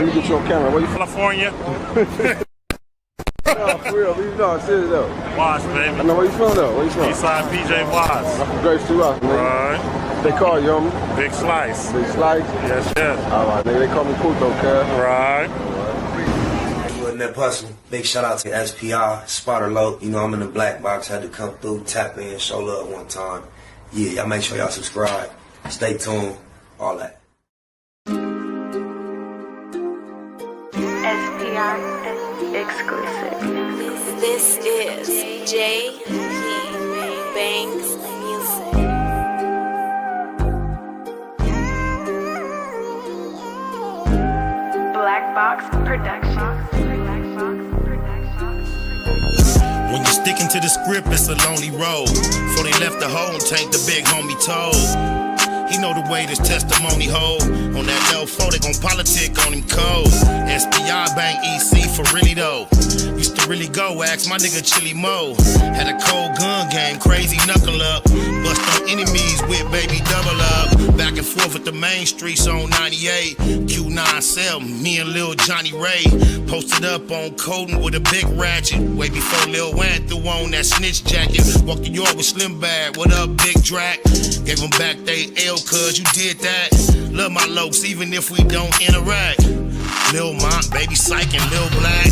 Let me get you on camera. Where you from? California. No, for real. Leave it on. Serious though. Watts, baby. I know where you from though. Where you from? Eastside PJ Watts. I'm from Grace 2 Rock, nigga. Right. They call you, homie? Big Slice. Big Slice? Yes, yes. Alright, nigga. They call me Puto, cuz. Right. In that hustle. Big shout out to SPI, Spotter Low. You know, I'm in the black box. Had to come through, tap in, show love one time. Yeah, y'all make sure y'all subscribe. Stay tuned. All that. SPI exclusive. This is J. Banks Music. BLACBOX Productions. When you're sticking to the script, it's a lonely road. Before they left the hole and tanked the big homie told. He know the way this testimony hold. On that L4, they gon' politic on him cold. SPI Bank EC for really though. Used to really go, ask my nigga Chili Mo. Had a cold gun game, crazy knuckle up. Bust on enemies with baby double up. Back and forth with the main streets on 98. Q9 cell, me and Lil Johnny Ray. Posted up on Coden with a big ratchet. Way before Lil Wan threw on that snitch jacket. Walked the yard with Slim Bad, what up Big Drac? Gave them back they L cuz you did that. Love my lokes even if we don't interact. Lil Mont, Baby Psych and Lil Black.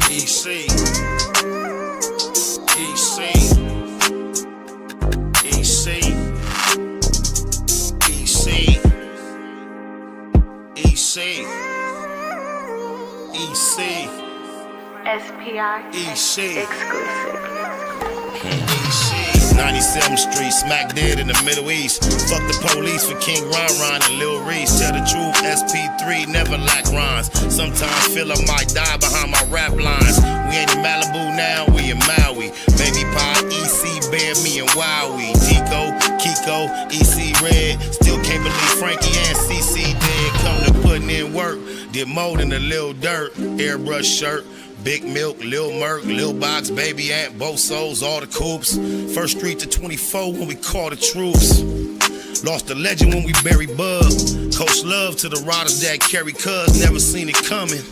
EC. EC. EC. EC. EC. EC. SPI EC. exclusive. 97th Street, smack dead in the Middle East. Fuck the police for King Ron and Lil Reese. Tell the truth, SP3 never lack rhymes. Sometimes feel I might die behind my rap lines. We ain't in Malibu now, we in Maui. Baby Pie, EC, Bear, me and Wowie. Tico, Kiko, EC Red. Still can't believe Frankie and CC dead. Come to putting in work. Did more than a little dirt. Airbrush shirt. Big Milk, Lil Merc, Lil Box, Baby Ant, both souls, all the coops. First street to 24 when we call the troops. Lost a legend when we buried Bug. Coach love to the riders that carry cuz, never seen it coming.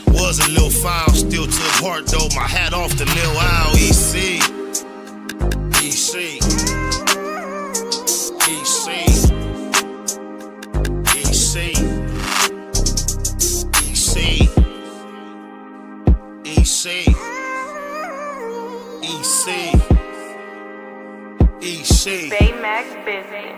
Was a little foul, still took heart though, my hat off to Lil Owl. EC. EC. EC. EC. EC. EC. EC. EC. Baymax Business.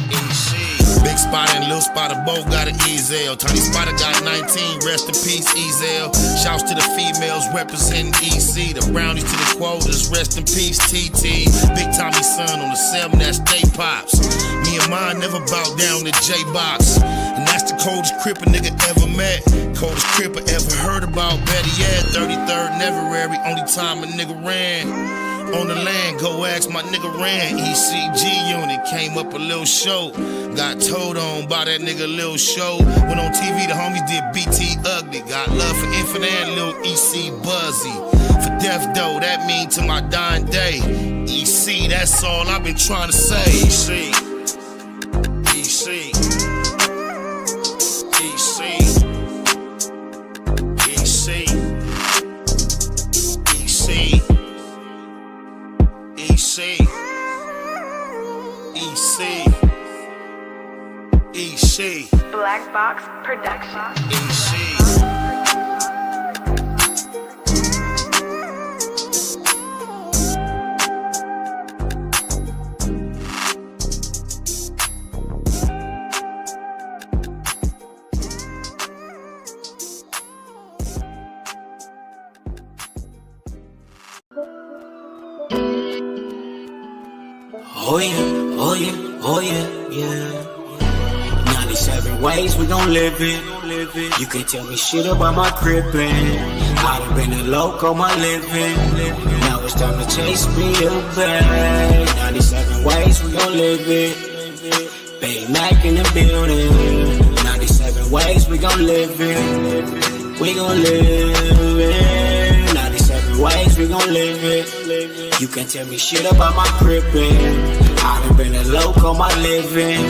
EC. Big Spot and Lil Spotter both got an Ezel. Tiny Spotter got 19, rest in peace, Ezel. Shouts to the females representing EC. The brownies to the quotas, rest in peace, TT. Big Tommy son on the 7, that's Stay Pops. Me and mine never bow down to J-Box. And that's the coldest crip a nigga ever met. Coldest crip I ever heard about, better yet. 33rd never every only time a nigga ran. On the land, go ask my nigga Ran. ECG unit, came up a little show. Got told on by that nigga Lil Show. Went on TV, the homies did BT Ugly. Got love for Infinite and Lil EC Buzzy. For death though, that mean to my dying day. EC, that's all I've been trying to say. EC. EC. EC. EC. EC. EC. EC. EC. BLACBOX Productions. EC. Oh yeah, oh yeah, oh yeah, yeah. 97 ways we gon' live it. You can't tell me shit about my crippin'. I done been a loco my living. Now it's time to chase me a bag. 97 ways we gon' live it. Big Mac in the building. 97 ways we gon' live it. We gon' live it. 97 ways we gon' live it. You can't tell me shit about my crippin'. I done been a loco my living.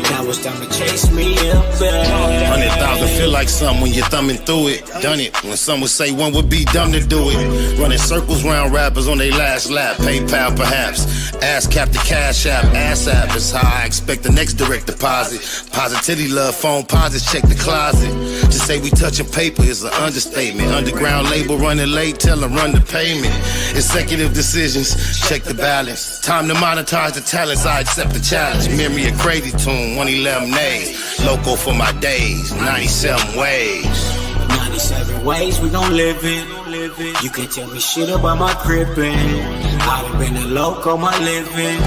Now Now it's time to chase me up back. 100,000 feel like something when you're thumbing through it. Done it when some would say one would be dumb to do it. Running circles round rappers on their last lap. PayPal perhaps. Ass cap the cash app. Ass app is how I expect the next direct deposit. Positivity love phone posits check the closet. To say we touching paper is an understatement. Underground label running late, tell them run the payment. Executive decisions, check the balance. Time to monetize the talents, I accept the challenge. Memory a crazy tune, 111 days. Loco for my days, 97 ways. 97 ways we gon' live it. You can't tell me shit about my crippin'. I done been a loco my living.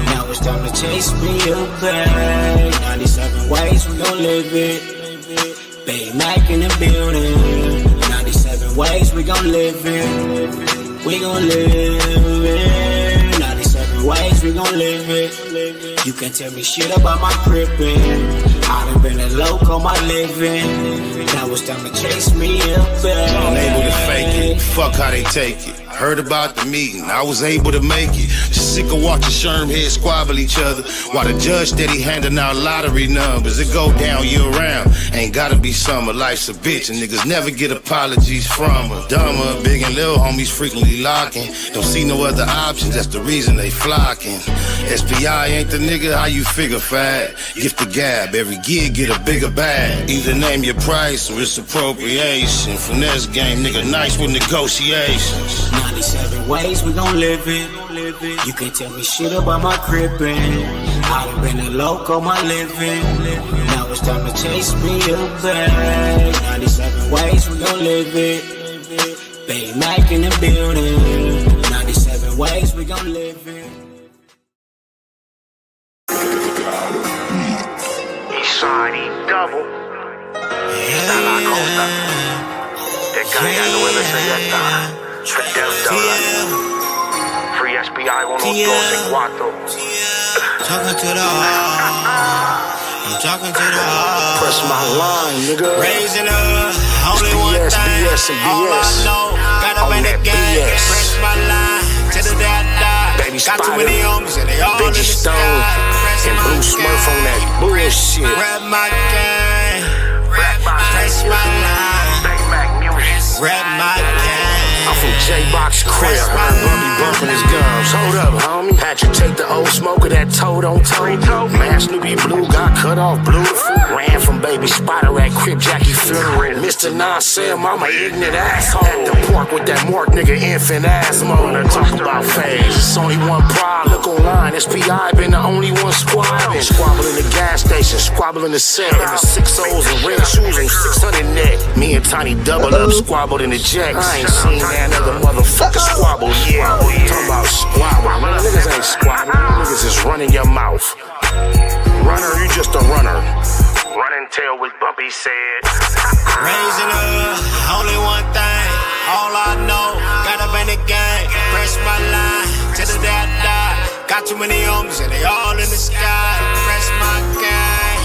Now it's time to chase me up back. 97 ways we gon' live it. Bay Mac in the building. 97 ways we gon' live it. We gon' live it. 97 ways we gon' live it. You can't tell me shit about my crippin'. I done been a loco my living. Now it's time to chase me up back. Unable to fake it, fuck how they take it. Heard about the meeting, I was able to make it. Just sick of watching Sherm heads squabble each other while the judge steady handing out lottery numbers. It go down year round, ain't gotta be summer. Life's a bitch and niggas never get apologies from her. Dumber, big and little homies frequently locking. Don't see no other options, that's the reason they flocking. SPI ain't the nigga, how you figure fat? Gift the gab, every gig get a bigger bag. Either name your price or it's appropriation. Finesse game, nigga nice with negotiations. 97 ways we gon' live it. You can't tell me shit about my crippin'. I done been a loco my living. Now it's time to chase me up back. 97 ways we gon' live it. Bay Mac in the building. 97 ways we gon' live it. Eastside double. Está la costa. Te caiga nueve selleta. Free SPI 1, 2, and 4. Talking to the heart. I'm talking to the heart. Press my line, nigga. Raising up, only one BS, thing. BS, and All I BS. know, gotta On bring the that gang. BS. Press my line to the die. Baby Got too Spider, many homies and they all in the Benji sky. Stone, Press and my Blue Smurf on that bullshit. Rap my gang. Press my line. Rap my gang. I'm from J-Box Crib. Bumby bumping his gums. Hold up, homie. Had you take the old smoker that toed on toe. Man, Snoopy Blue got cut off beautiful. Ran from Baby Spider at Crib Jackie funeral. Mr. Nonsense, I'm an ignorant asshole. At the park with that Mark nigga infant asthma. Wanna talk about phase. It's only one problem. Look online, SPI been the only one squabbling. Squabble in the gas station, squabble in the set. In the 6 O's and red shoes on 600 net. Me and Tiny double up, squabbled in the jacks. I ain't seen that other motherfucker squabble yet. Talking about squabble. Niggas ain't squabbling. Niggas is running your mouth. Runner, you just a runner. Running tail with Bumpy said. Raising up, only one thing. All I know, gotta bring the gang. Press my line to the die. Got too many homies and they all in the sky. Press my gang.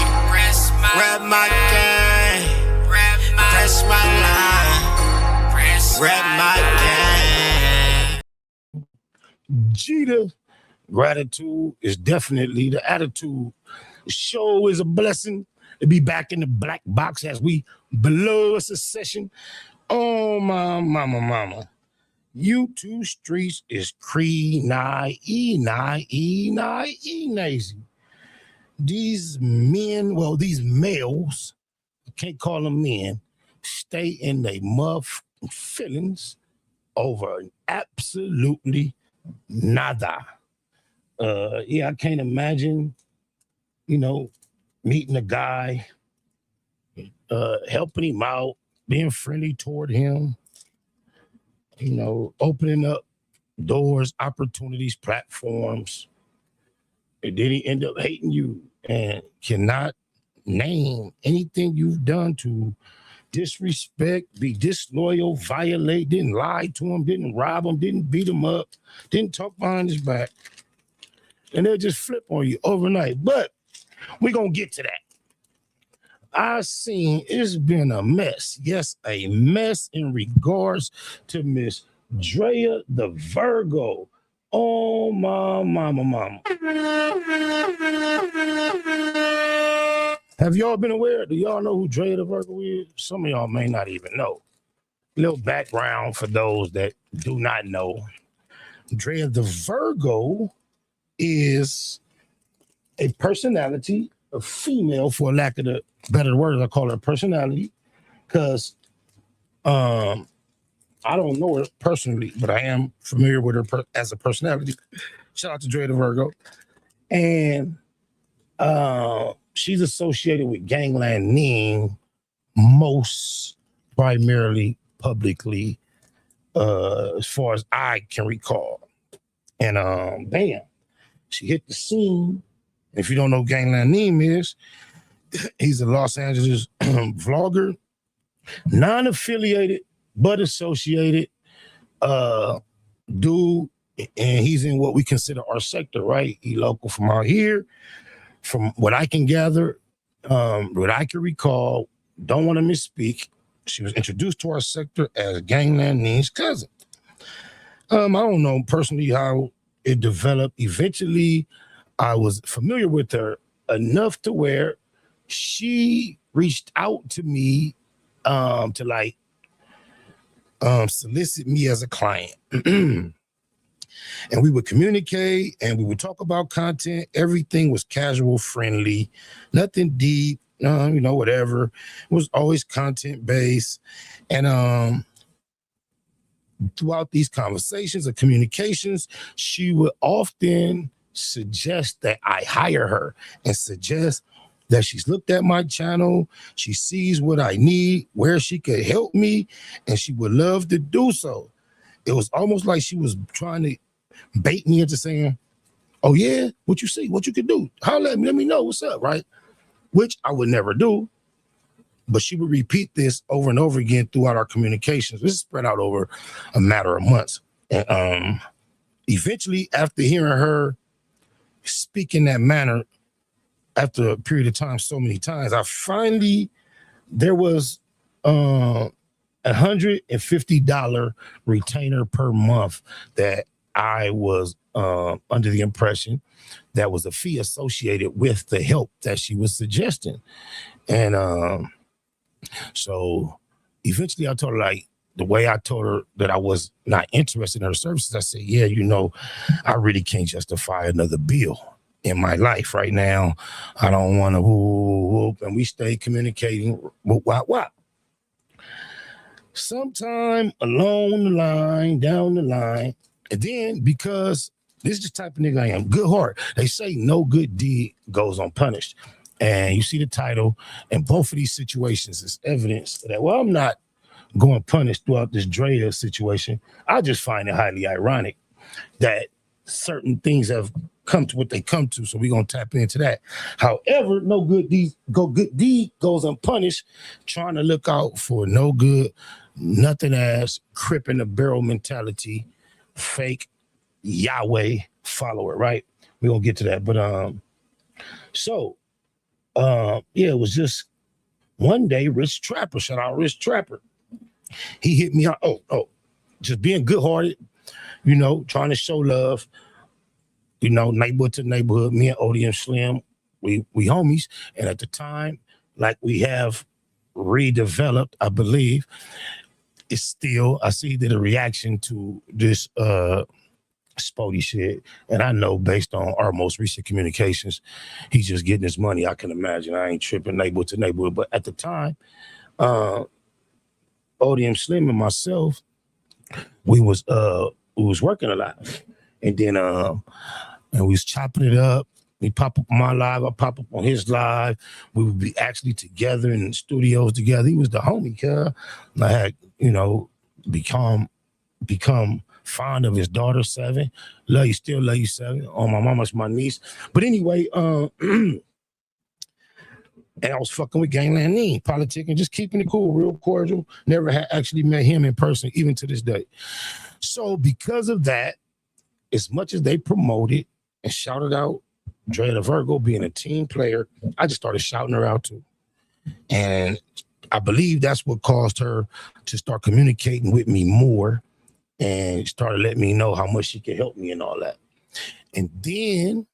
Rap my gang. Press my line. Rap my gang. Jeter, gratitude is definitely the attitude. The show is a blessing to be back in the black box as we blow a session. Oh, my mama. You two streets is nazy. These men, well, these males, I can't call them men, stay in their motherfucking feelings over absolutely nada. I can't imagine, meeting a guy, helping him out, being friendly toward him, opening up doors, opportunities, platforms, and then he end up hating you and cannot name anything you've done to disrespect, be disloyal, violate, didn't lie to him, didn't rob him, didn't beat him up, didn't talk behind his back. And they'll just flip on you overnight. But we're going to get to that. I've seen it's been a mess. Yes, a mess in regards to Miss Drea the Virgo. Oh, my mama. Have y'all been aware? Do y'all know who Drea the Virgo is? Some of y'all may not even know. Little background for those that do not know. Drea the Virgo is a personality, a female, for lack of the better word, I call her a personality, because I don't know her personally, but I am familiar with her as a personality. Shout out to Drea the Virgo. And she's associated with Gangland Ning most primarily publicly, as far as I can recall. And bam, she hit the scene. If you don't know who Gangland Ning is, he's a Los Angeles vlogger, non-affiliated but associated dude, and he's in what we consider our sector, right? He local from out here. From what I can gather, what I can recall, don't want to misspeak, she was introduced to our sector as Gangland Ning's cousin. I don't know personally how it developed. Eventually, I was familiar with her enough to where she reached out to me to like solicit me as a client. And we would communicate and we would talk about content. Everything was casual, friendly, nothing deep, you know, whatever. It was always content based. And throughout these conversations and communications, she would often suggest that I hire her and suggest that she's looked at my channel, she sees what I need, where she could help me, and she would love to do so. It was almost like she was trying to bait me into saying, oh yeah, what you see, what you could do, holler at me, let me know what's up, right? Which I would never do, but she would repeat this over and over again throughout our communications. This is spread out over a matter of months. And eventually, after hearing her speak in that manner, after a period of time, so many times, there was $150 retainer per month that I was under the impression that was a fee associated with the help that she was suggesting. And so eventually I told her, like, the way I told her that I was not interested in her services, I said, yeah, you know, I really can't justify another bill in my life right now. I don't want to whoop. And we stayed communicating, what. Sometime along the line, down the line, and then because this is the type of nigga I am, good heart. They say no good deed goes unpunished. And you see the title, and both of these situations is evidence that, well, I'm not going punished throughout this Drea situation. I just find it highly ironic that certain things have come to what they come to, so we're gonna tap into that. However, no good deed goes unpunished. Trying to look out for no good, nothing ass, crip in the barrel mentality, fake Yahweh follower, right? We're gonna get to that. But yeah, it was just one day, Rich Trapper, shout out Rich Trapper. He hit me out, just being good-hearted, you know, trying to show love, you know, neighborhood to neighborhood. Me and Odie and Slim, we homies. And at the time, like, we have redeveloped, I believe, it's still, I see that a reaction to this Spoety shit. And I know based on our most recent communications, he's just getting his money. I can imagine. I ain't tripping neighborhood to neighborhood. But at the time, Odie and Slim and myself, we was working a lot. And then and we was chopping it up. He pop up on my live, I pop up on his live. We would be actually together in the studios together. He was the homie, cuz. I had, you know, become fond of his daughter, 7. Love you, still love you, 7. Oh, my mama's my niece. But anyway, and I was fucking with Gangland Ning, politicking, just keeping it cool, real cordial. Never had actually met him in person, even to this day. So because of that, as much as they promoted and shouted out Drea the Virgo being a team player, I just started shouting her out too. And I believe that's what caused her to start communicating with me more and started letting me know how much she could help me and all that. And then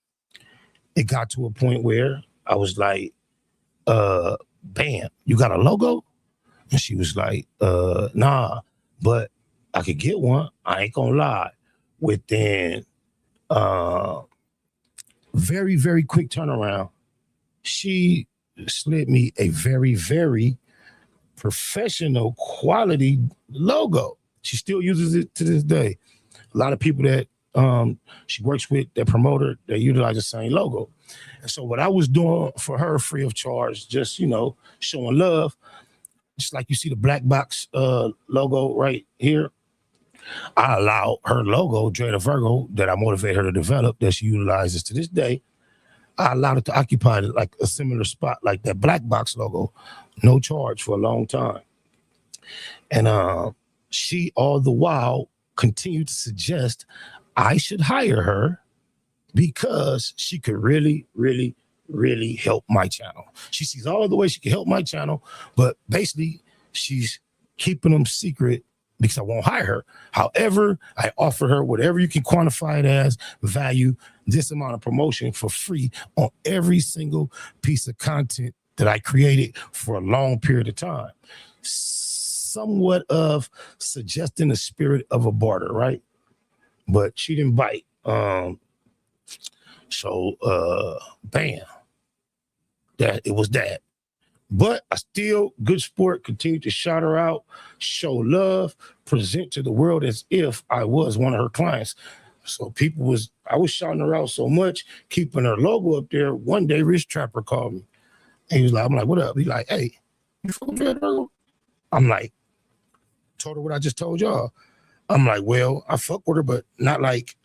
it got to a point where I was like, bam, you got a logo? And she was like, nah, but I could get one. I ain't gonna lie. Within very, very quick turnaround, she slid me a very, very professional quality logo. She still uses it to this day. A lot of people that she works with, that promoter, they utilize the same logo. And so what I was doing for her free of charge, just, you know, showing love, just like you see the BLACBOX logo right here, I allow her logo, Drea the Virgo, that I motivate her to develop, that she utilizes to this day, I allowed it to occupy like a similar spot like that BLACBOX logo, no charge for a long time. And she all the while continued to suggest I should hire her because she could really, really, really help my channel. She sees all of the ways she can help my channel, but basically she's keeping them secret because I won't hire her. However, I offer her whatever you can quantify it as value, this amount of promotion for free on every single piece of content that I created for a long period of time. Somewhat of suggesting the spirit of a barter, right? But she didn't bite. Bam. That it was that. But I still, good sport, continued to shout her out, show love, present to the world as if I was one of her clients. So I was shouting her out so much, keeping her logo up there. One day, Rich Trapper called me. And he was like, I'm like, what up? He's like, hey, you from Drea the Virgo? I'm like, told her what I just told y'all. I'm like, well, I fuck with her, but not like,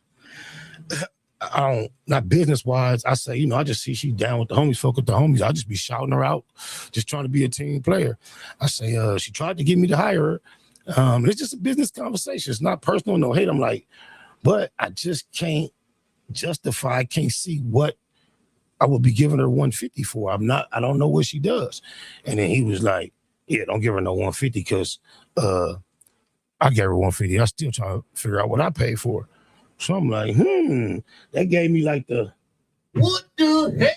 not business-wise. I say, you know, I just see she down with the homies, fuck with the homies. I'll just be shouting her out, just trying to be a team player. I say, she tried to get me to hire her. It's just a business conversation. It's not personal, no hate. I'm like, but I just can't justify, can't see what I would be giving her 150 for. I don't know what she does. And then he was like, yeah, don't give her no 150 because I gave her 150. I still trying to figure out what I paid for. So I'm like, that gave me like the, what the hell?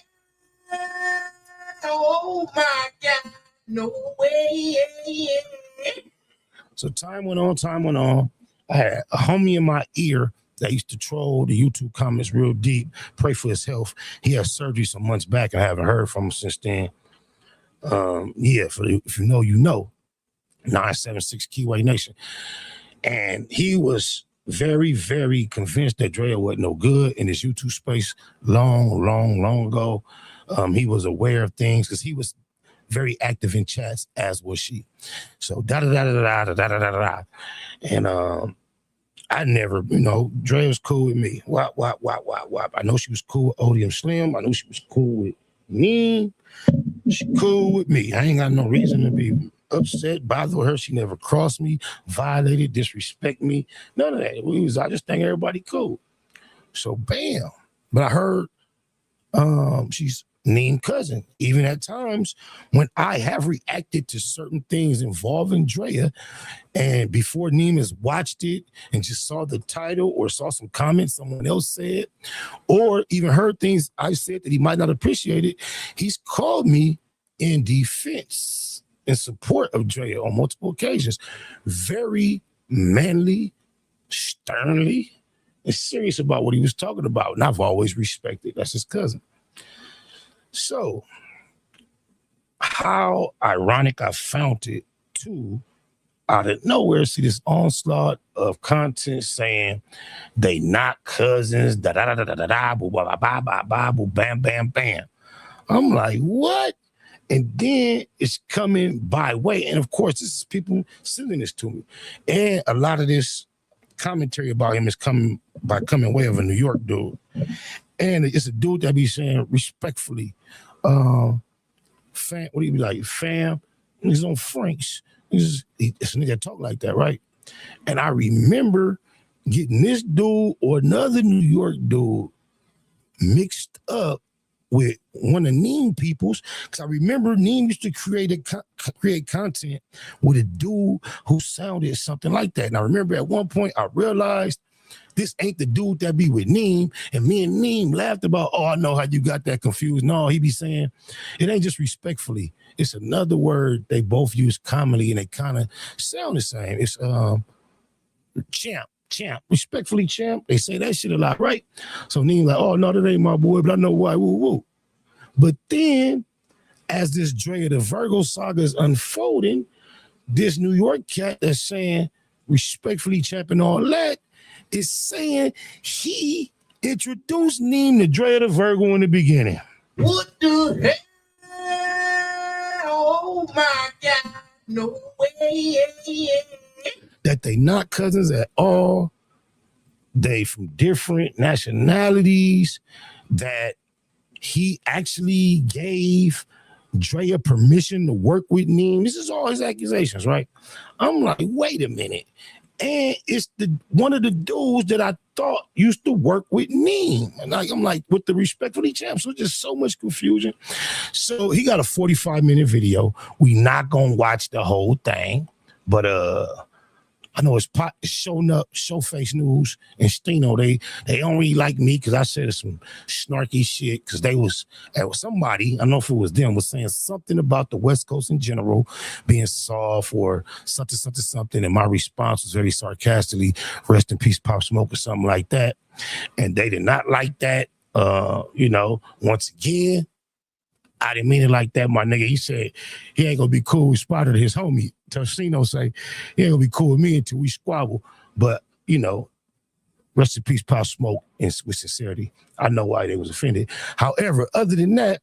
Oh my God, no way. So time went on. I had a homie in my ear that used to troll the YouTube comments real deep, pray for his health. He had surgery some months back and I haven't heard from him since then. If you know, you know. 976 Keyway Nation. And he was very, very convinced that Drea wasn't no good in his YouTube space long ago. He was aware of things because he was very active in chats, as was she. So da-da-da-da-da-da-da-da-da. And I never, you know, Drea was cool with me. Wop. I know she was cool with Odium Slim. I know she was cool with me. She cool with me. I ain't got no reason to be upset, bother her. She never crossed me, violated, disrespect me. None of that. I just think everybody cool. So bam. But I heard she's Neem's cousin. Even at times when I have reacted to certain things involving Drea, and before Neem has watched it and just saw the title or saw some comments someone else said, or even heard things I said that he might not appreciate it, he's called me in defense, in support of Drea on multiple occasions. Very manly, sternly, and serious about what he was talking about. And I've always respected. That's his cousin. So, how ironic I found it too, out of nowhere, see this onslaught of content saying they not cousins, da-da-da-da-da-da, boo-ba-ba-ba-ba-ba, boo, bam, bam, bam. I'm like, what? And then it's coming by way. And of course, this is people sending this to me. And a lot of this commentary about him is coming way of a New York dude. And it's a dude that be saying respectfully, fam, what do you be like? Fam, he's on French. It's a nigga that talk like that, right? And I remember getting this dude or another New York dude mixed up with one of Neem people's, because I remember Neem used to create content with a dude who sounded something like that. And I remember at one point I realized This ain't the dude that be with Neem. And me and Neem laughed about, oh, I know how you got that confused. No, he be saying, it ain't just respectfully. It's another word they both use commonly and they kind of sound the same. It's champ. Respectfully, champ. They say that shit a lot, right? So Neem like, oh, no, that ain't my boy, but I know why, woo, woo. But then, as this Drea the Virgo saga is unfolding, this New York cat that's saying respectfully champ and all that is saying he introduced Neem to Drea the Virgo in the beginning. What the hell? Oh my God, no way. That they not cousins at all. They from different nationalities. That he actually gave Drea permission to work with Neem. This is all his accusations, right? I'm like, wait a minute. And it's one of the dudes that I thought used to work with Neem. And I'm like, with the respectfully champ. So just so much confusion. So he got a 45-minute video. We not gonna watch the whole thing, but I know it's showing up, Showface News and Stino. They don't really like me because I said some snarky shit because there was somebody, I don't know if it was them, was saying something about the West Coast in general being soft or something. And my response was very sarcastically, rest in peace, Pop Smoke or something like that. And they did not like that. Once again, I didn't mean it like that, my nigga. He said he ain't gonna be cool with Spoty, his homie. Tostino say he ain't gonna be cool with me until we squabble. But rest in peace, Pop Smoke, and with sincerity. I know why they was offended. However, other than that,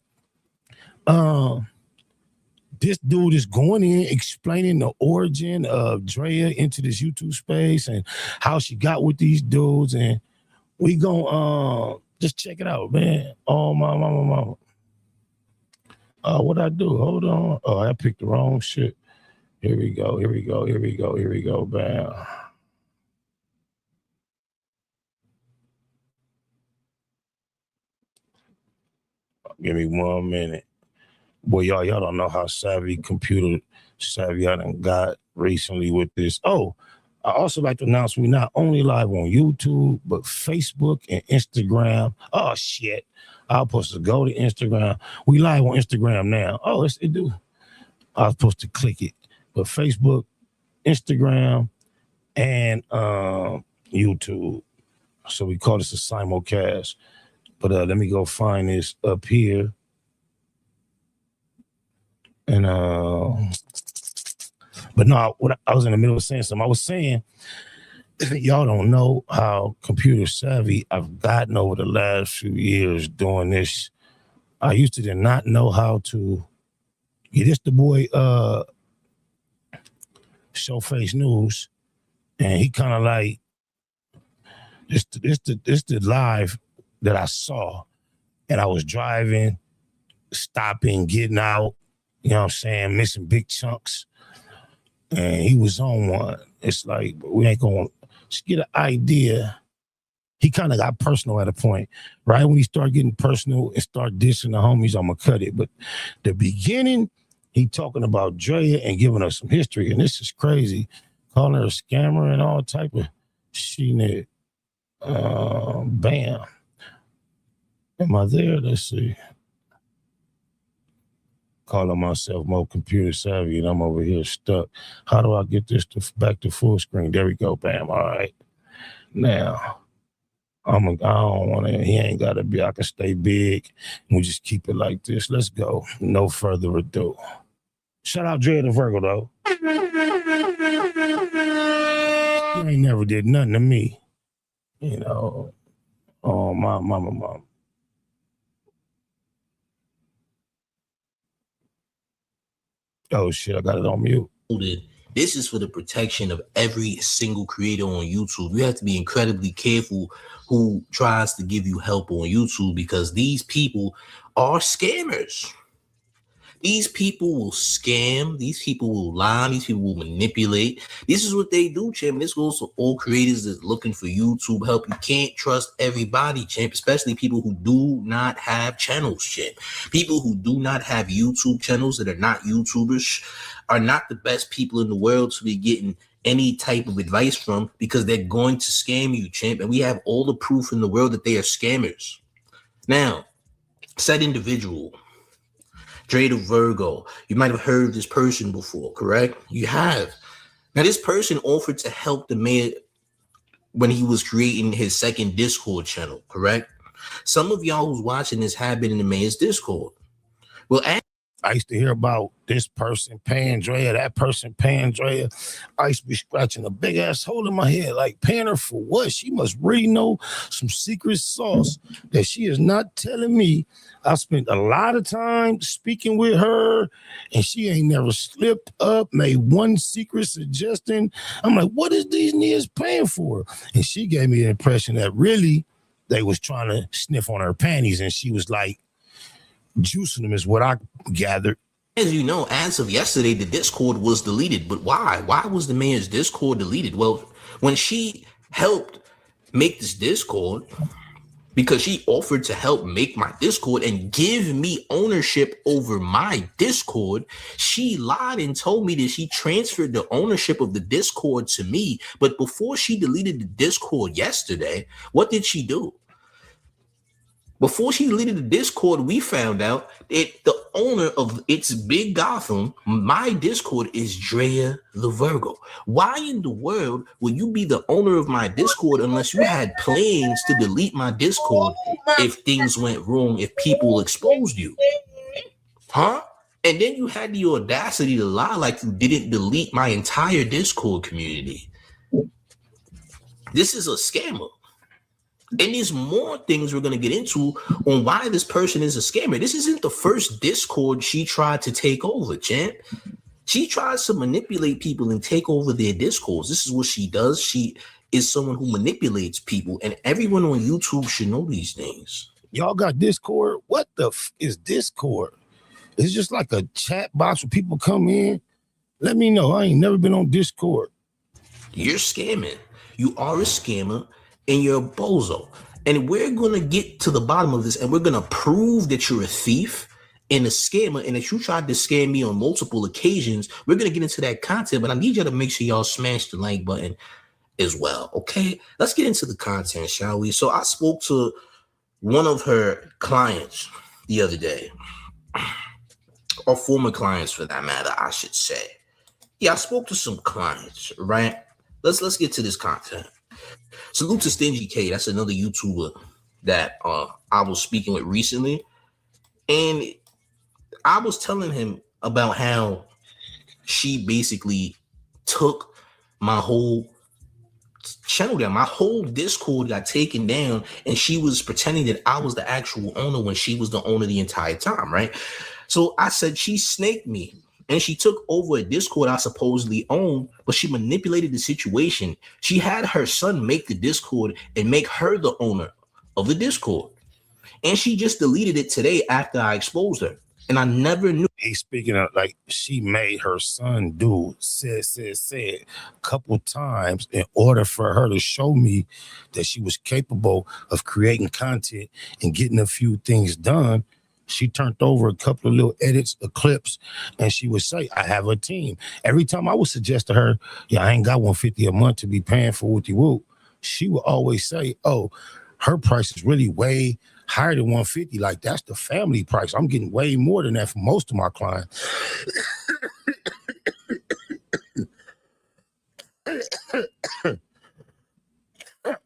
this dude is going in explaining the origin of Drea into this YouTube space and how she got with these dudes, and we gonna just check it out, man. Oh my mama. What'd I do? Hold on. Oh, I picked the wrong shit. Here we go. Bam. Give me 1 minute. Boy, y'all don't know how computer savvy I done got recently with this. Oh, I also like to announce we not only live on YouTube, but Facebook and Instagram. Oh, shit. I was supposed to go to Instagram. We live on Instagram now. Oh, it do. I was supposed to click it. But Facebook, Instagram, and YouTube. So we call this a simulcast. But let me go find this up here. And but no, I was in the middle of saying something. I was saying, y'all don't know how computer savvy I've gotten over the last few years doing this. I used to not know how to get this. The boy Showface News, and he kind of like this the live that I saw, and I was driving, stopping, getting out, you know what I'm saying, missing big chunks, and he was on one. It's like, we ain't gonna just get an idea. He kind of got personal at a point, right? When he started getting personal and start dissing the homies, I'm gonna cut it. But the beginning, he talking about Drea and giving us some history, and this is crazy. Calling her a scammer and all type of shit. Bam. Am I there? Let's see. Calling myself more computer savvy, and I'm over here stuck. How do I get this back to full screen? There we go. Bam. All right. Now, I don't want to. He ain't got to be. I can stay big. And we just keep it like this. Let's go. No further ado. Shout out Drea the Virgo, though. You ain't never did nothing to me. Oh, my mama. Oh, shit, I got it on mute. This is for the protection of every single creator on YouTube. You have to be incredibly careful who tries to give you help on YouTube, because these people are scammers. These people will scam. These people will lie. These people will manipulate. This is what they do, champ. This goes to all creators that's looking for YouTube help. You can't trust everybody, champ, especially people who do not have channels, champ. People who do not have YouTube channels that are not YouTubers are not the best people in the world to be getting any type of advice from because they're going to scam you, champ. And we have all the proof in the world that they are scammers. Now, said individual, Drea the Virgo, you might have heard of this person before, correct? You have. Now, this person offered to help the man when he was creating his second Discord channel, correct? Some of y'all who's watching this have been in the man's Discord. Well, I used to hear about this person paying Drea, that person paying Drea. I used to be scratching a big ass hole in my head, like paying her for what? She must really know some secret sauce that she is not telling me. I spent a lot of time speaking with her, and she ain't never slipped up, made one secret suggestion. I'm like, what is these niggas paying for? And she gave me the impression that really they was trying to sniff on her panties, and she was like, juicing them is what I gathered. As you know, as of yesterday, the Discord was deleted. But why? Why was the man's Discord deleted? Well, when she helped make this Discord, because she offered to help make my Discord and give me ownership over my Discord, she lied and told me that she transferred the ownership of the Discord to me. But before she deleted the Discord yesterday, what did she do? Before she deleted the Discord, we found out that the owner of It's Big Gotham, my Discord, is Drea the Virgo. Why in the world would you be the owner of my Discord unless you had plans to delete my Discord if things went wrong, if people exposed you? Huh? And then you had the audacity to lie like you didn't delete my entire Discord community. This is a scammer. And there's more things we're going to get into on why this person is a scammer. This isn't the first Discord she tried to take over, champ. She tries to manipulate people and take over their Discords. This is what she does. She is someone who manipulates people, and everyone on YouTube should know these things. Y'all got Discord? What the is Discord? It's just like a chat box where people come in. Let me know. I ain't never been on Discord. You're scamming. You are a scammer. And you're a bozo. And we're going to get to the bottom of this, and we're going to prove that you're a thief and a scammer and that you tried to scam me on multiple occasions. We're going to get into that content, but I need y'all to make sure y'all smash the like button as well, okay? Let's get into the content, shall we? So I spoke to one of her clients the other day, or former clients for that matter, I should say. Yeah, I spoke to some clients, right? Let's get to this content. Salute to Stingy K. That's another YouTuber that I was speaking with recently. And I was telling him about how she basically took my whole channel down. My whole Discord got taken down, and she was pretending that I was the actual owner when she was the owner the entire time, right? So I said she snaked me. And she took over a Discord I supposedly owned, but she manipulated the situation. She had her son make the Discord and make her the owner of the Discord. And she just deleted it today after I exposed her. And I never knew. He's speaking of like she made her son do said a couple times in order for her to show me that she was capable of creating content and getting a few things done. She turned over a couple of little edits, clips, and she would say, I have a team. Every time I would suggest to her, yeah, I ain't got $150 a month to be paying for Wooty Woo, she would always say, oh, her price is really way higher than $150. Like, that's the family price. I'm getting way more than that for most of my clients.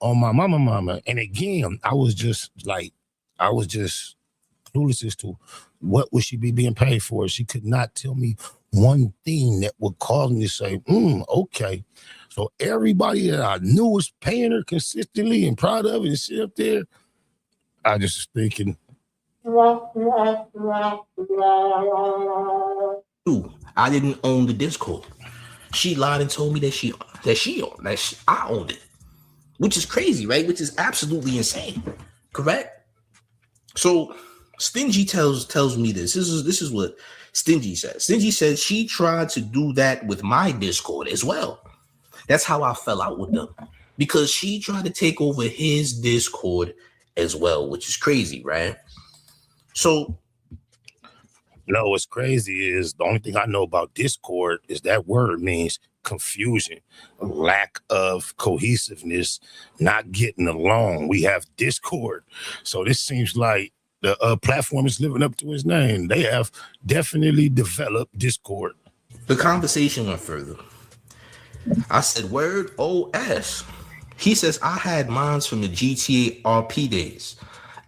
On my mama. And again, I was just clueless as to what would she be being paid for. She could not tell me one thing that would cause me to say, okay. So everybody that I knew was paying her consistently and proud of it and shit up there, I just was thinking. I didn't own the Discord. She lied and told me that I owned it, which is crazy, right? Which is absolutely insane, correct? So Stingy tells me this. This is what Stingy says. Stingy says she tried to do that with my Discord as well. That's how I fell out with them, because she tried to take over his Discord as well, which is crazy, right? So No, what's crazy is the only thing I know about Discord is that word means confusion, lack of cohesiveness, not getting along. We have Discord. So this seems like the platform is living up to its name. They have definitely developed Discord. The conversation went further. I said, word OS. He says, I had mines from the GTA RP days.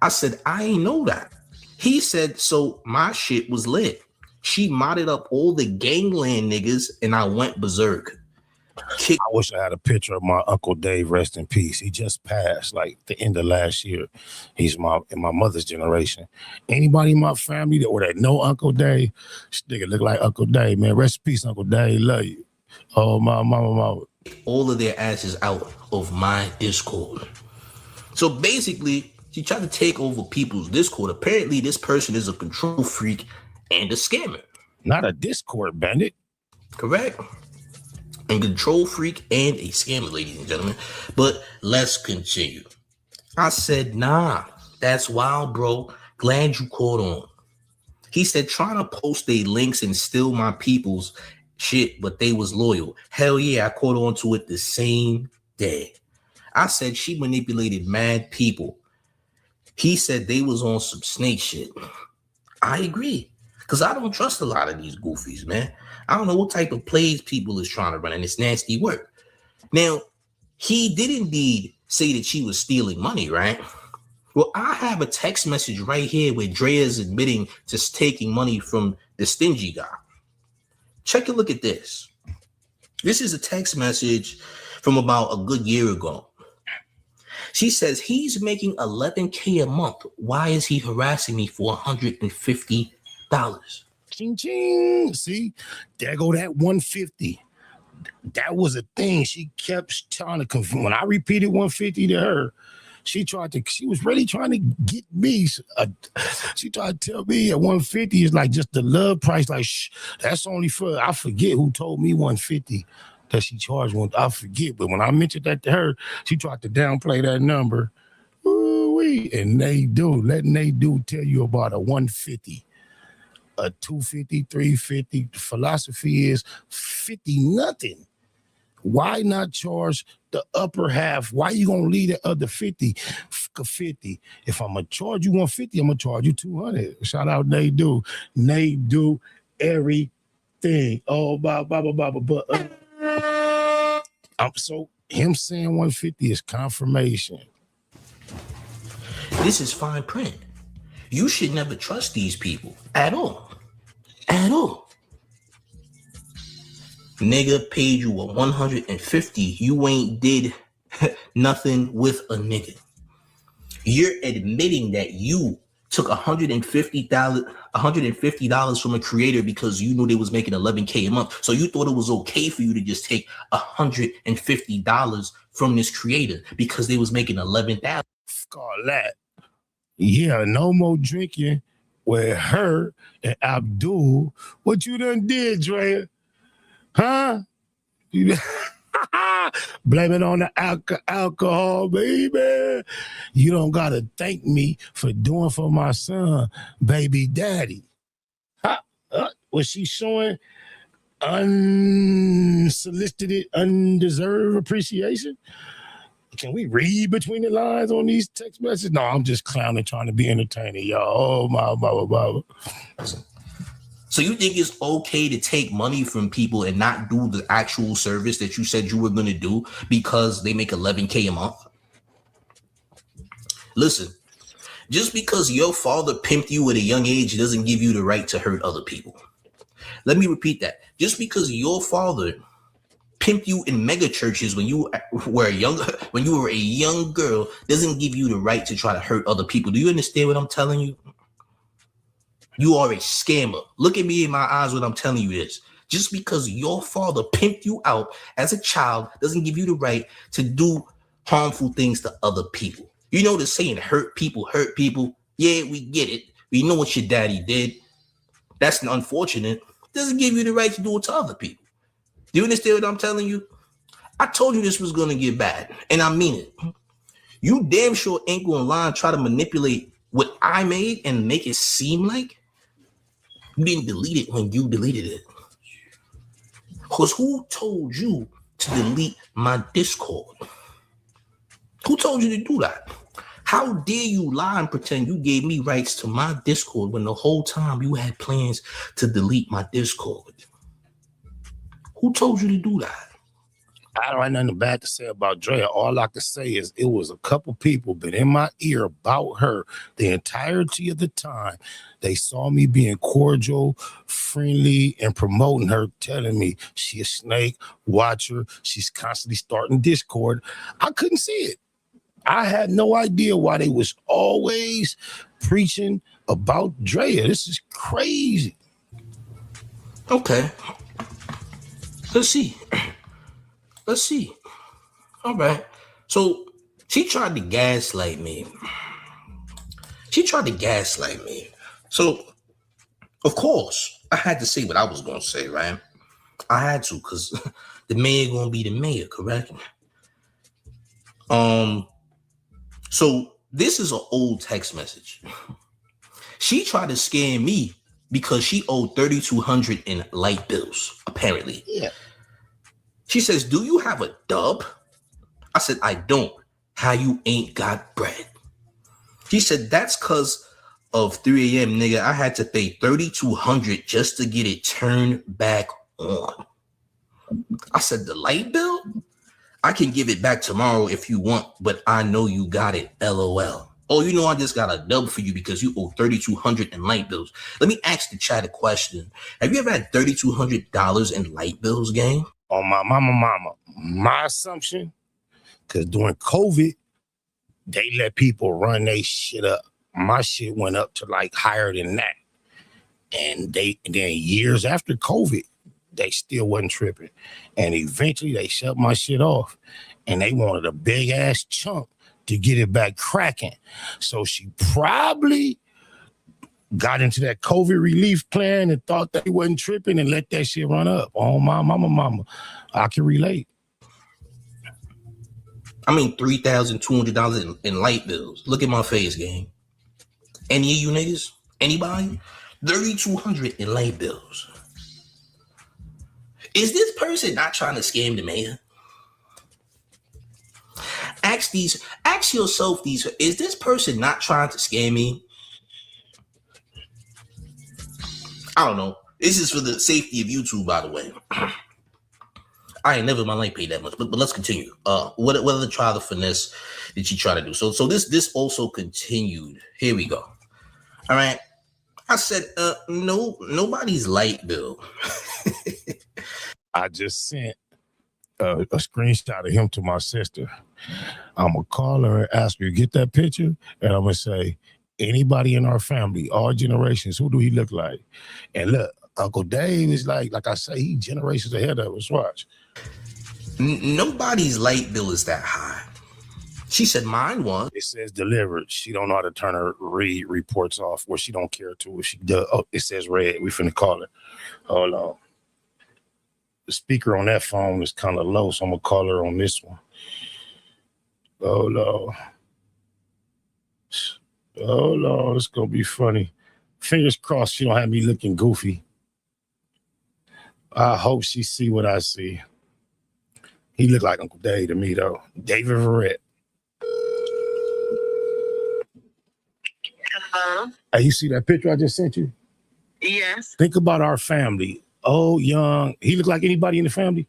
I said, I ain't know that. He said, so my shit was lit. She modded up all the gangland niggas and I went berserk. I wish I had a picture of my Uncle Dave, rest in peace. He just passed like the end of last year. He's in my mother's generation. Anybody in my family that know Uncle Dave, this nigga look like Uncle Dave, man. Rest in peace, Uncle Dave. Love you. Oh, my mama. All of their asses out of my Discord. So basically, she tried to take over people's Discord. Apparently, this person is a control freak and a scammer. Not a Discord bandit. Correct. A control freak and a scammer, ladies and gentlemen. But let's continue. I said, nah, that's wild, bro. Glad you caught on. He said, trying to post their links and steal my people's shit, but they was loyal. Hell yeah, I caught on to it the same day. I said she manipulated mad people. He said they was on some snake shit. I agree. Because I don't trust a lot of these goofies, man. I don't know what type of plays people is trying to run, and it's nasty work. Now, he did indeed say that she was stealing money, right? Well, I have a text message right here where Drea is admitting to taking money from the stingy guy. Check a look at this. This is a text message from about a good year ago. She says, he's making $11K a month. Why is he harassing me for $150? Ching ching. See, there go that 150. That was a thing. She kept trying to confirm. When I repeated 150 to her, she was really trying to get me. She tried to tell me at 150 is like just the love price. Like, that's only for, I forget who told me 150 that she charged one. I forget, but when I mentioned that to her, she tried to downplay that number. Ooh-wee. And letting they do tell you about a 150, a 250, 350. The philosophy is 50 nothing. Why not charge the upper half? Why you gonna leave the other 50? 50. If I'm gonna charge you 150, I'm gonna charge you 200. Shout out Nate do. Nate do everything. Oh, blah. But so him saying 150 is confirmation. This is fine print. You should never trust these people at all. At all. Nigga paid you a 150. You ain't did nothing with a nigga. You're admitting that you took $150 from a creator because you knew they was making $11K a month. So you thought it was okay for you to just take $150 from this creator because they was making $11,000. Fuck all that. Yeah, no more drinking with her and Abdul. What you done did, Drea? Huh? Blame it on the alcohol, baby. You don't gotta thank me for doing for my son, baby daddy. Was she showing unsolicited, undeserved appreciation? Can we read between the lines on these text messages? No, I'm just clowning, trying to be entertaining, y'all. Oh, my. So you think it's okay to take money from people and not do the actual service that you said you were going to do because they make $11K a month? Listen, just because your father pimped you at a young age doesn't give you the right to hurt other people. Let me repeat that. Just because your father pimped you in mega churches when you were a young girl doesn't give you the right to try to hurt other people. Do you understand what I'm telling you? You are a scammer. Look at me in my eyes when I'm telling you this. Just because your father pimped you out as a child doesn't give you the right to do harmful things to other people. You know the saying, hurt people. Yeah, we get it. We know what your daddy did. That's unfortunate. Doesn't give you the right to do it to other people. Do you understand what I'm telling you? I told you this was going to get bad, and I mean it. You damn sure ain't going to lie and try to manipulate what I made and make it seem like You didn't delete it when you deleted it. Because who told you to delete my Discord? Who told you to do that? How dare you lie and pretend you gave me rights to my Discord when the whole time you had plans to delete my Discord? Who told you to do that? I don't have nothing bad to say about Drea. All I can say is it was a couple people been in my ear about her the entirety of the time. They saw me being cordial, friendly, and promoting her, telling me she a snake, watch her. She's constantly starting Discord. I couldn't see it. I had no idea why they was always preaching about Drea. This is crazy. Okay. Let's see. Let's see. All right. So she tried to gaslight me. So, of course, I had to say what I was going to say, right? I had to, because the mayor going to be the mayor, correct? So this is an old text message. She tried to scam me because she owed $3,200 in light bills, apparently. Yeah. She says, do you have a dub? I said, I don't. How you ain't got bread? She said, that's because of 3 a.m., nigga. I had to pay $3,200 just to get it turned back on. I said, the light bill? I can give it back tomorrow if you want, but I know you got it, LOL. Oh, you know I just got a dub for you because you owe $3,200 in light bills. Let me ask the chat a question. Have you ever had $3,200 in light bills, gang? On my mama. My assumption, because during COVID, they let people run their shit up. My shit went up to like higher than that. And then years after COVID, they still wasn't tripping. And eventually they shut my shit off. And they wanted a big ass chunk to get it back cracking. So she probably got into that COVID relief plan and thought they wasn't tripping and let that shit run up. Oh, my mama. I can relate. I mean, $3,200 in light bills. Look at my face, gang. Any of you niggas? Anybody? $3,200 in light bills. Is this person not trying to scam the mayor? Ask yourself these. Is this person not trying to scam me? I don't know. This is for the safety of YouTube, by the way. I ain't never in my life paid that much, but let's continue. What other trial of finesse did she try to do? So this also continued. Here we go. All right. I said, nobody's light bill. I just sent a screenshot of him to my sister. I'm going to call her and ask her, get that picture? And I'm going to say, anybody in our family, all generations, who do he look like? And look, Uncle Dave is like I say, he generations ahead of us. Watch. Nobody's light bill is that high. She said mine was. It says delivered. She don't know how to turn her read reports off, or she don't care to. If she does, oh, it says red. We finna call her. Hold on. The speaker on that phone is kind of low, so I'm gonna call her on this one. Hold on. Hold on. It's gonna be funny. Fingers crossed she don't have me looking goofy. I hope she see what I see. He looked like Uncle Dave to me, though. David Verrett. Hello? Hey, you see that picture I just sent you? Yes. Think about our family. Old, young. He look like anybody in the family?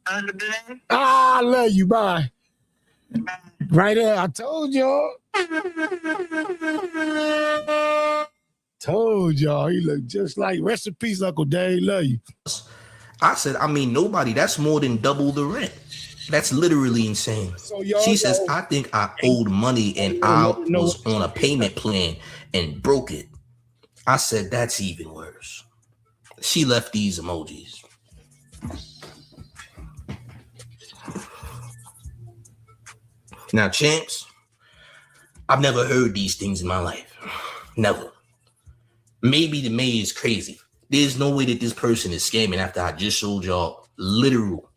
Uncle Dave? Ah, I love you. Bye. Right there. I told y'all. Told y'all. He look just like, rest in peace, Uncle Dave. Love you. I said, I mean, nobody. That's more than double the rent. That's literally insane. So she says, I think I owed money and I was on a payment plan and broke it. I said, that's even worse. She left these emojis. Now, champs, I've never heard these things in my life. Never. Maybe the mayor is crazy. There's no way that this person is scamming after I just showed y'all literal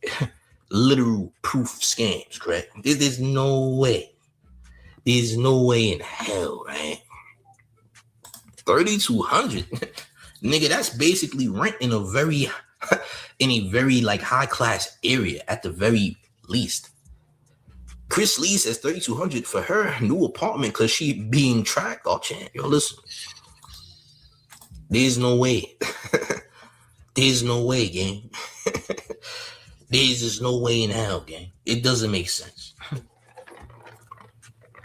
proof scams, correct? There's no way. There's no way in hell, right? 3,200. Nigga, that's basically rent in a very like high class area at the very least. Chris Lee says $3,200 for her new apartment because she being tracked. Oh, champ, yo, listen. There's no way. There's no way, gang. There's just no way in hell, gang. It doesn't make sense.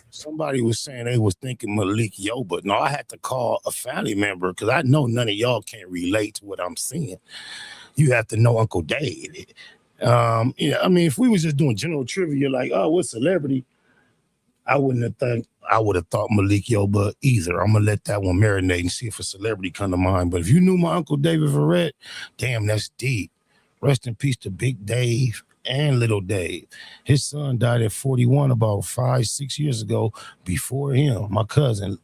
Somebody was saying they was thinking Malik Yo, but no, I had to call a family member because I know none of y'all can't relate to what I'm seeing. You have to know Uncle Dave. I mean, if we was just doing general trivia, like, oh, what celebrity? I would have thought Malik Yo, but either. I'm gonna let that one marinate and see if a celebrity come to mind. But if you knew my Uncle David Verrett, damn, that's deep. Rest in peace to Big Dave and Little Dave. His son died at 41 about 5-6 years ago before him, my cousin.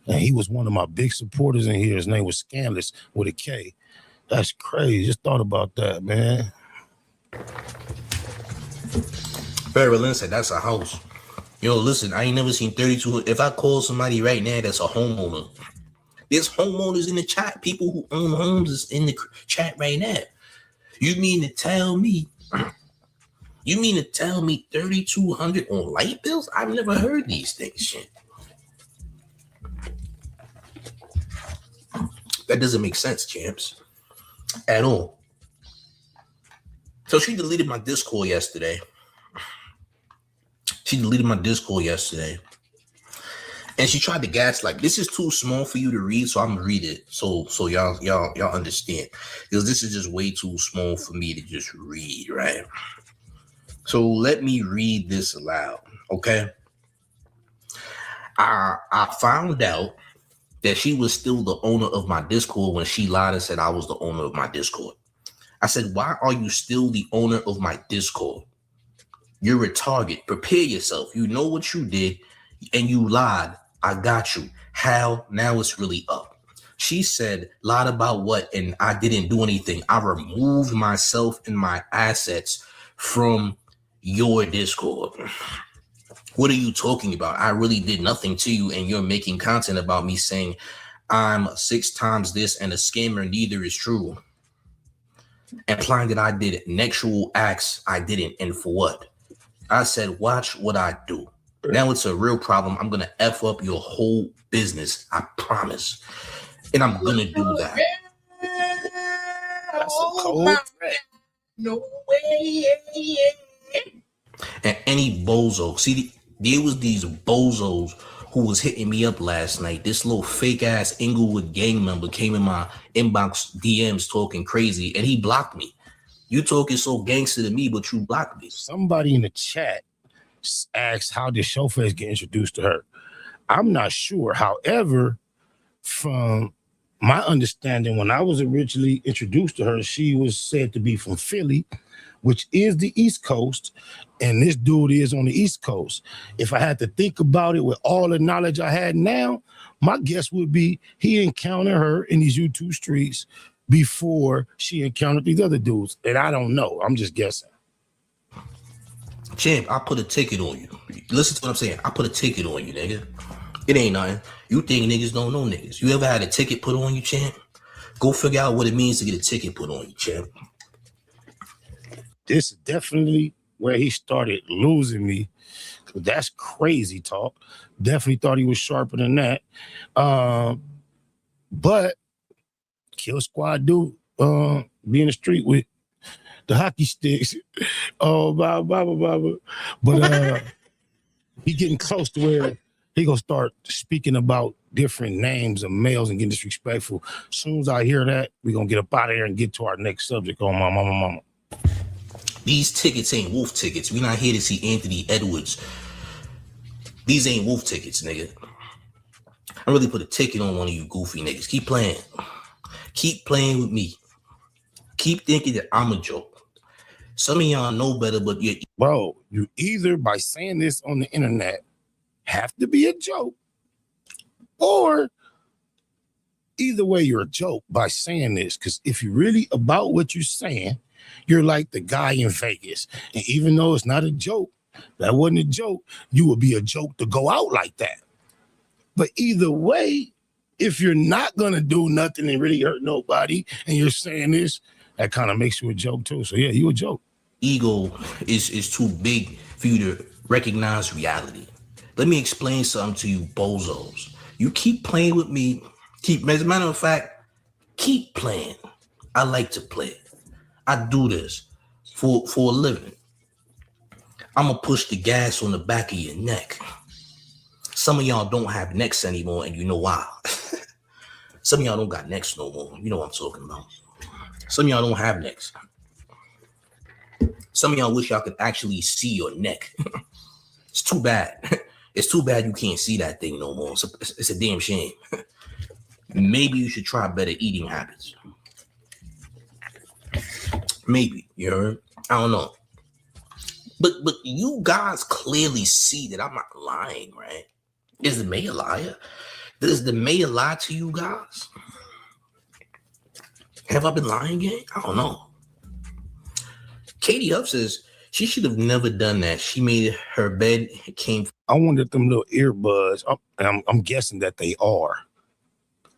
And he was one of my big supporters in here. His name was Scandalous with a K. That's crazy. Just thought about that, man. That's a cold threat. No way. And any bozo. See, there was these bozos who was hitting me up last night. This little fake ass Inglewood gang member came in my inbox DMs talking crazy, and he blocked me. You talking so gangster to me, but you blocked me. Somebody in the chat asked how did Showface get introduced to her. I'm not sure. However, from my understanding, when I was originally introduced to her, she was said to be from Philly, which is the East Coast, and this dude is on the East Coast. If I had to think about it with all the knowledge I had now, my guess would be he encountered her in these YouTube streets before she encountered these other dudes. And I don't know. I'm just guessing. Champ, I put a ticket on you. Listen to what I'm saying. I put a ticket on you, nigga. It ain't nothing. You think niggas don't know niggas. You ever had a ticket put on you, champ? Go figure out what it means to get a ticket put on you, champ. This is definitely where he started losing me. That's crazy talk. Definitely thought he was sharper than that. But Kill Squad do be in the street with the hockey sticks. Oh, blah, blah, blah, blah, blah. But he getting close to where he gonna start speaking about different names of males and getting disrespectful. As soon as I hear that, we gonna get up out of here and get to our next subject on my mama. These tickets ain't wolf tickets. We not here to see Anthony Edwards. These ain't wolf tickets, nigga. I really put a ticket on one of you goofy niggas. Keep playing. Keep playing with me. Keep thinking that I'm a joke. Some of y'all know better, but you, bro, you either by saying this on the internet have to be a joke, or either way you're a joke by saying this. Because if you're really about what you're saying, you're like the guy in Vegas. And even though it's not a joke, that wasn't a joke, you would be a joke to go out like that. But either way, if you're not gonna do nothing and really hurt nobody, and you're saying this, that kind of makes you a joke too. So yeah, you a joke. Ego is too big for you to recognize reality. Let me explain something to you, bozos. You keep playing with me. As a matter of fact, keep playing. I like to play. I do this for a living. I'm gonna push the gas on the back of your neck. Some of y'all don't have necks anymore, and you know why. Some of y'all don't got necks no more. You know what I'm talking about. Some of y'all don't have necks. Some of y'all wish y'all could actually see your neck. It's too bad. It's too bad you can't see that thing no more. It's a damn shame. Maybe you should try better eating habits. Maybe, you heard? I don't know. But you guys clearly see that I'm not lying, right? Is the mayor a liar? Does the mayor lie to you guys? Have I been lying again? I don't know. Katie Huff says she should have never done that. She made her bed. It came. I wonder if them little earbuds, I'm guessing that they are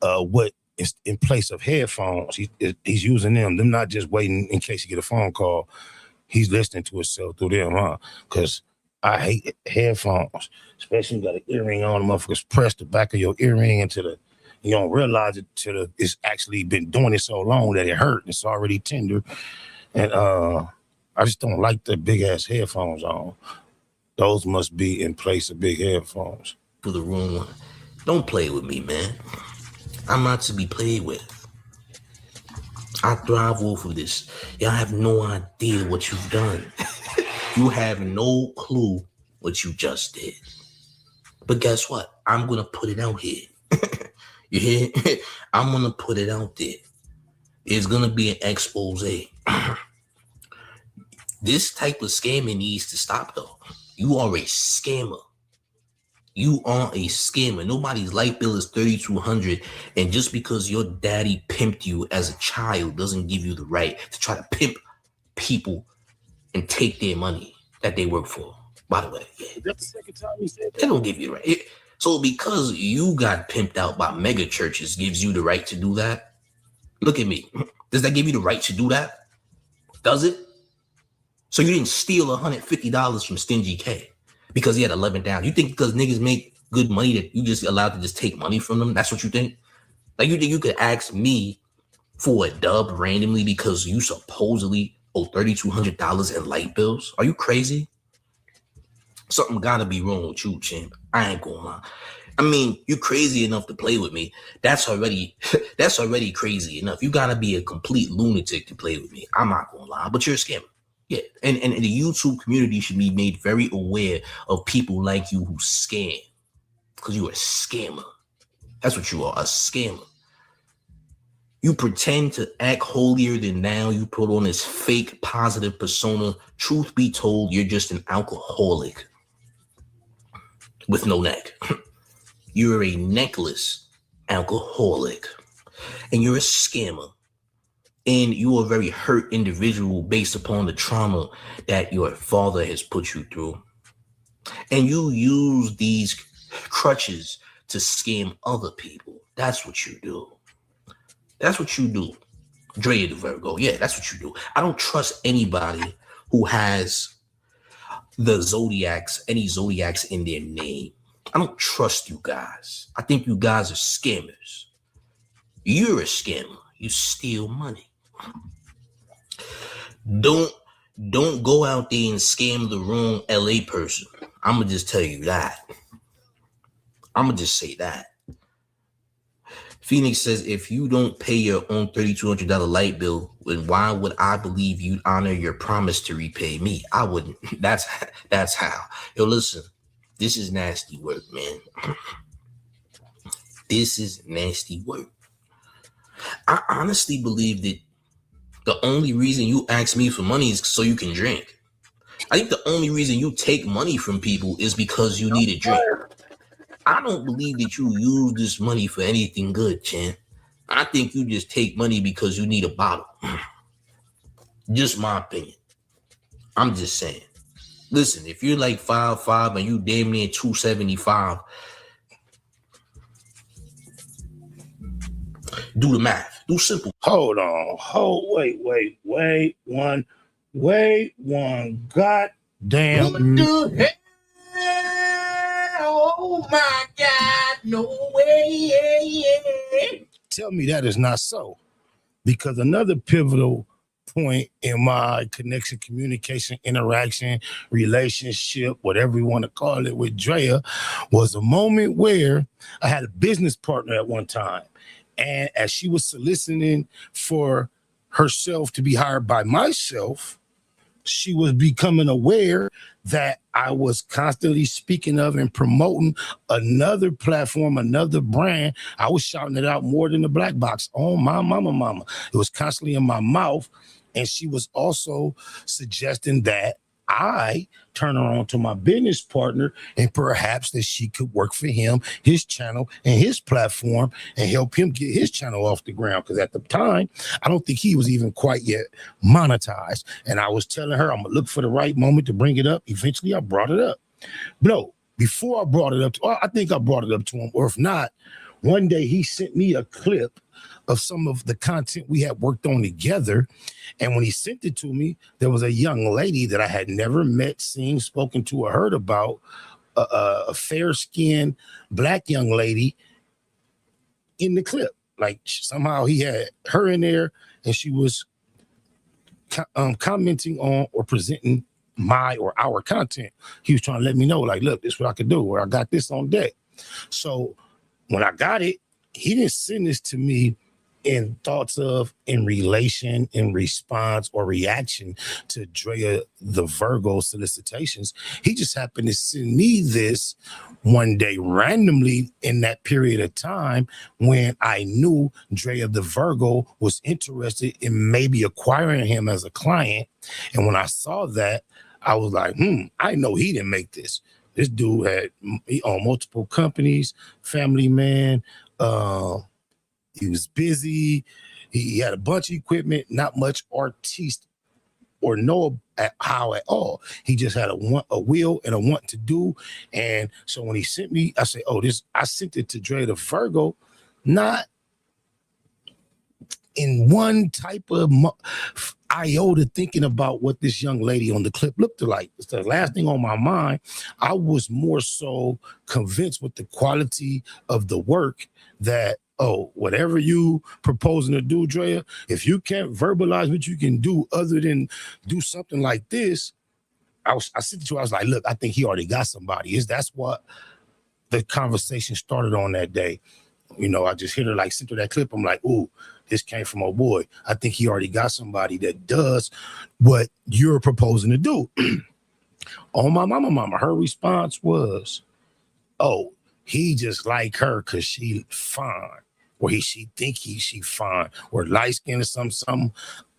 what is in place of headphones. He's using them. Them not just waiting in case you get a phone call. He's listening to himself through them, huh? Because I hate headphones, especially when you got an earring on. The motherfuckers press the back of your earring into the, you don't realize it till it's actually been doing it so long that it hurt. It's already tender. And I just don't like the big ass headphones on. Those must be in place of big headphones. For the wrong one. Don't play with me, man. I'm not to be played with. I thrive off of this. Y'all have no idea what you've done. You have no clue what you just did. But guess what? I'm going to put it out here. You hear? I'm going to put it out there. It's going to be an expose. This type of scamming needs to stop, though. You are a scammer. You are a scammer. Nobody's light bill is $3,200, and just because your daddy pimped you as a child doesn't give you the right to try to pimp people and take their money that they work for. By the way, yeah. That's the second time he said that. They don't give you the right. So because you got pimped out by mega churches gives you the right to do that? Look at me. Does that give you the right to do that? Does it? So you didn't steal $150 from Stingy K because he had 11 down. You think because niggas make good money that you just allowed to just take money from them? That's what you think? Like you think you could ask me for a dub randomly because you supposedly owe $3,200 in light bills? Are you crazy? Something gotta be wrong with you, champ. I ain't gonna lie. I mean, you crazy enough to play with me. That's already crazy enough. You gotta be a complete lunatic to play with me. I'm not gonna lie, but you're a scammer. Yeah, and the YouTube community should be made very aware of people like you who scam, because you're a scammer. That's what you are, a scammer. You pretend to act holier than thou. You put on this fake positive persona. Truth be told, you're just an alcoholic with no neck. You're a necklace alcoholic, and you're a scammer. And you are a very hurt individual based upon the trauma that your father has put you through. And you use these crutches to scam other people. That's what you do. That's what you do. Drea the Virgo. Yeah, that's what you do. I don't trust anybody who has the zodiacs, any zodiacs in their name. I don't trust you guys. I think you guys are scammers. You're a scammer. You steal money. Don't go out there and scam the wrong LA person. I'm gonna just tell you that. I'm gonna just say that. Phoenix says, if you don't pay your own $3,200 light bill, then why would I believe you'd honor your promise to repay me? I wouldn't. That's how. Yo, listen, this is nasty work, man. This is nasty work. I honestly believe that the only reason you ask me for money is so you can drink. I think the only reason you take money from people is because you need a drink. I don't believe that you use this money for anything good, Chan. I think you just take money because you need a bottle. Just my opinion. I'm just saying. Listen, if you're like 5'5" and you damn near 275, Do the math. Do simple. Hold on. Wait one. God damn. What the hell? Oh my God. No way. Tell me that is not so. Because another pivotal point in my connection, communication, interaction, relationship, whatever you want to call it, with Drea was a moment where I had a business partner at one time. And as she was soliciting for herself to be hired by myself, she was becoming aware that I was constantly speaking of and promoting another platform, another brand. I was shouting it out more than the BLACBOX. Oh, my mama. It was constantly in my mouth. And she was also suggesting that I turn her on to my business partner and perhaps that she could work for him, his channel and his platform, and help him get his channel off the ground. Because at the time, I don't think he was even quite yet monetized. And I was telling her I'm gonna look for the right moment to bring it up. Eventually, I brought it up. No, before I brought it up, I think I brought it up to him, or if not, one day he sent me a clip of some of the content we had worked on together. And when he sent it to me, there was a young lady that I had never met, seen, spoken to, or heard about, a fair-skinned black young lady in the clip. Like somehow he had her in there and she was commenting on or presenting my or our content. He was trying to let me know, like, look, this is what I could do, or I got this on deck. So when I got it, he didn't send this to me in thoughts of, in relation, in response, or reaction to Drea the Virgo solicitations. He just happened to send me this one day randomly in that period of time when I knew Drea the Virgo was interested in maybe acquiring him as a client. And when I saw that, I was like, I know he didn't make this. This dude he owned multiple companies, family man. He was busy. He had a bunch of equipment, not much artiste or know how at all. He just had a will and a want to do. And so when he sent me, I said, I sent it to Drea the Virgo, not in one type of iota thinking about what this young lady on the clip looked like. It's the last thing on my mind. I was more so convinced with the quality of the work that, whatever you proposing to do, Drea, if you can't verbalize what you can do other than do something like this, I said to her, I was like, look, I think he already got somebody. That's what the conversation started on that day. You know, I just hit her, like, sent her that clip. I'm like, ooh, this came from a boy. I think he already got somebody that does what you're proposing to do. Oh, my mama. Her response was, he just like her because she fine. Or she think she fine. Or light-skinned or something.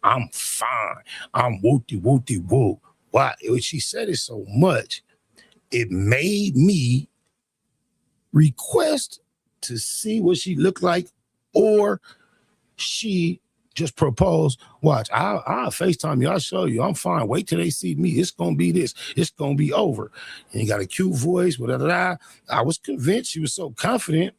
I'm fine. I'm wooty-woo. Why? She said it so much, it made me request to see what she looked like, or she just proposed, watch, I'll FaceTime you, I'll show you, I'm fine, wait till they see me, it's gonna be this, it's gonna be over. And you got a cute voice, whatever. I was convinced, she was so confident,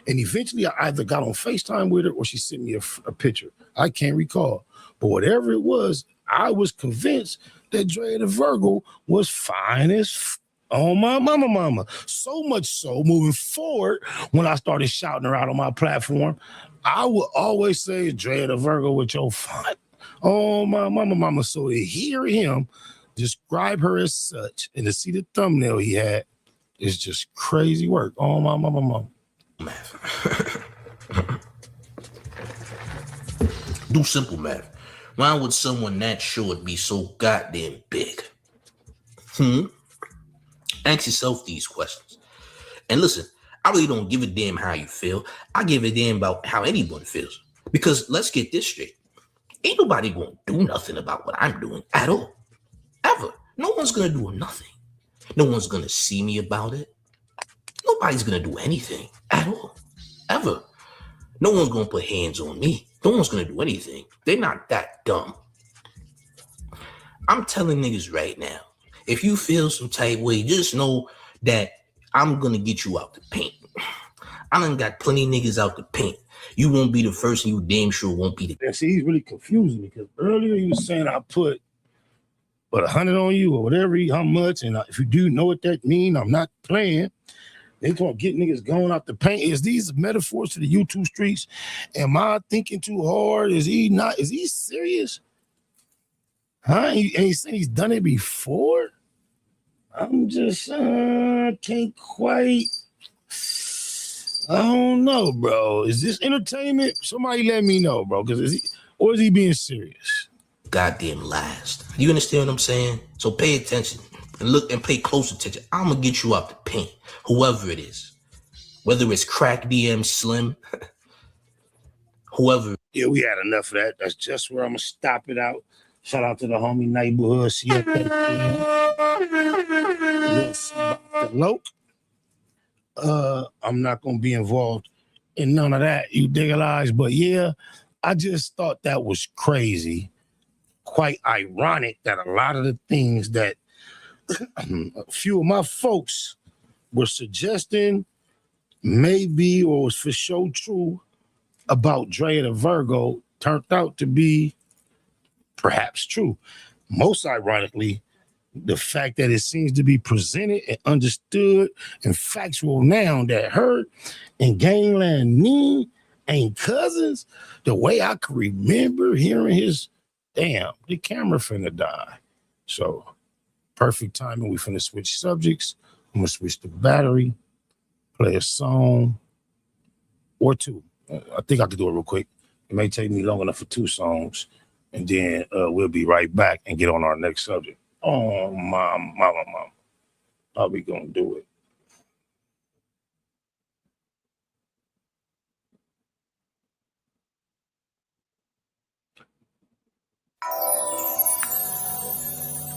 and eventually I either got on FaceTime with her or she sent me a picture. I can't recall, but whatever it was, I was convinced that Drea the Virgo was fine as oh, my mama. So much so, moving forward, when I started shouting her out on my platform, I would always say, Drea the Virgo with your fun. Oh, my mama. So to hear him describe her as such and to see the thumbnail he had is just crazy work. Oh, my mama. Do simple math. Why would someone that short be so goddamn big? Ask yourself these questions. And listen, I really don't give a damn how you feel. I give a damn about how anyone feels. Because let's get this straight. Ain't nobody gonna do nothing about what I'm doing at all. Ever. No one's gonna do nothing. No one's gonna see me about it. Nobody's gonna do anything at all. Ever. No one's gonna put hands on me. No one's gonna do anything. They're not that dumb. I'm telling niggas right now, if you feel some type way, just know that I'm gonna get you out the paint. I done got plenty of niggas out the paint You won't be the first, and you damn sure won't be the. And see, he's really confusing me because earlier he was saying I put 100 on you or whatever, how much, and if you do know what that mean, I'm not playing. They gonna get niggas going out the paint. Is these metaphors to the YouTube streets? Am I thinking too hard? Is he not? Is he serious? Huh? He said he's done it before. I'm just can't quite. I don't know, bro. Is this entertainment? Somebody let me know, bro. Because is he being serious? Goddamn last. You understand what I'm saying? So pay attention and look and pay close attention. I'm gonna get you out the paint, whoever it is, whether it's Crack DM Slim, whoever. Yeah, we had enough of that. That's just where I'm gonna stop it out. Shout out to the homie neighborhood. See you I'm not gonna be involved in none of that. You digitalize, but yeah, I just thought that was crazy. Quite ironic that a lot of the things that a few of my folks were suggesting maybe or was for sure true about Drea the Virgo turned out to be perhaps true. Most ironically, the fact that it seems to be presented and understood and factual now that her and Gangland Nee ain't cousins, the way I can remember hearing his, damn, the camera finna die. So perfect timing. We finna switch subjects. I'm gonna switch the battery, play a song or two. I think I could do it real quick. It may take me long enough for 2 songs, and then we'll be right back and get on our next subject. Oh, mom. How we gonna do it?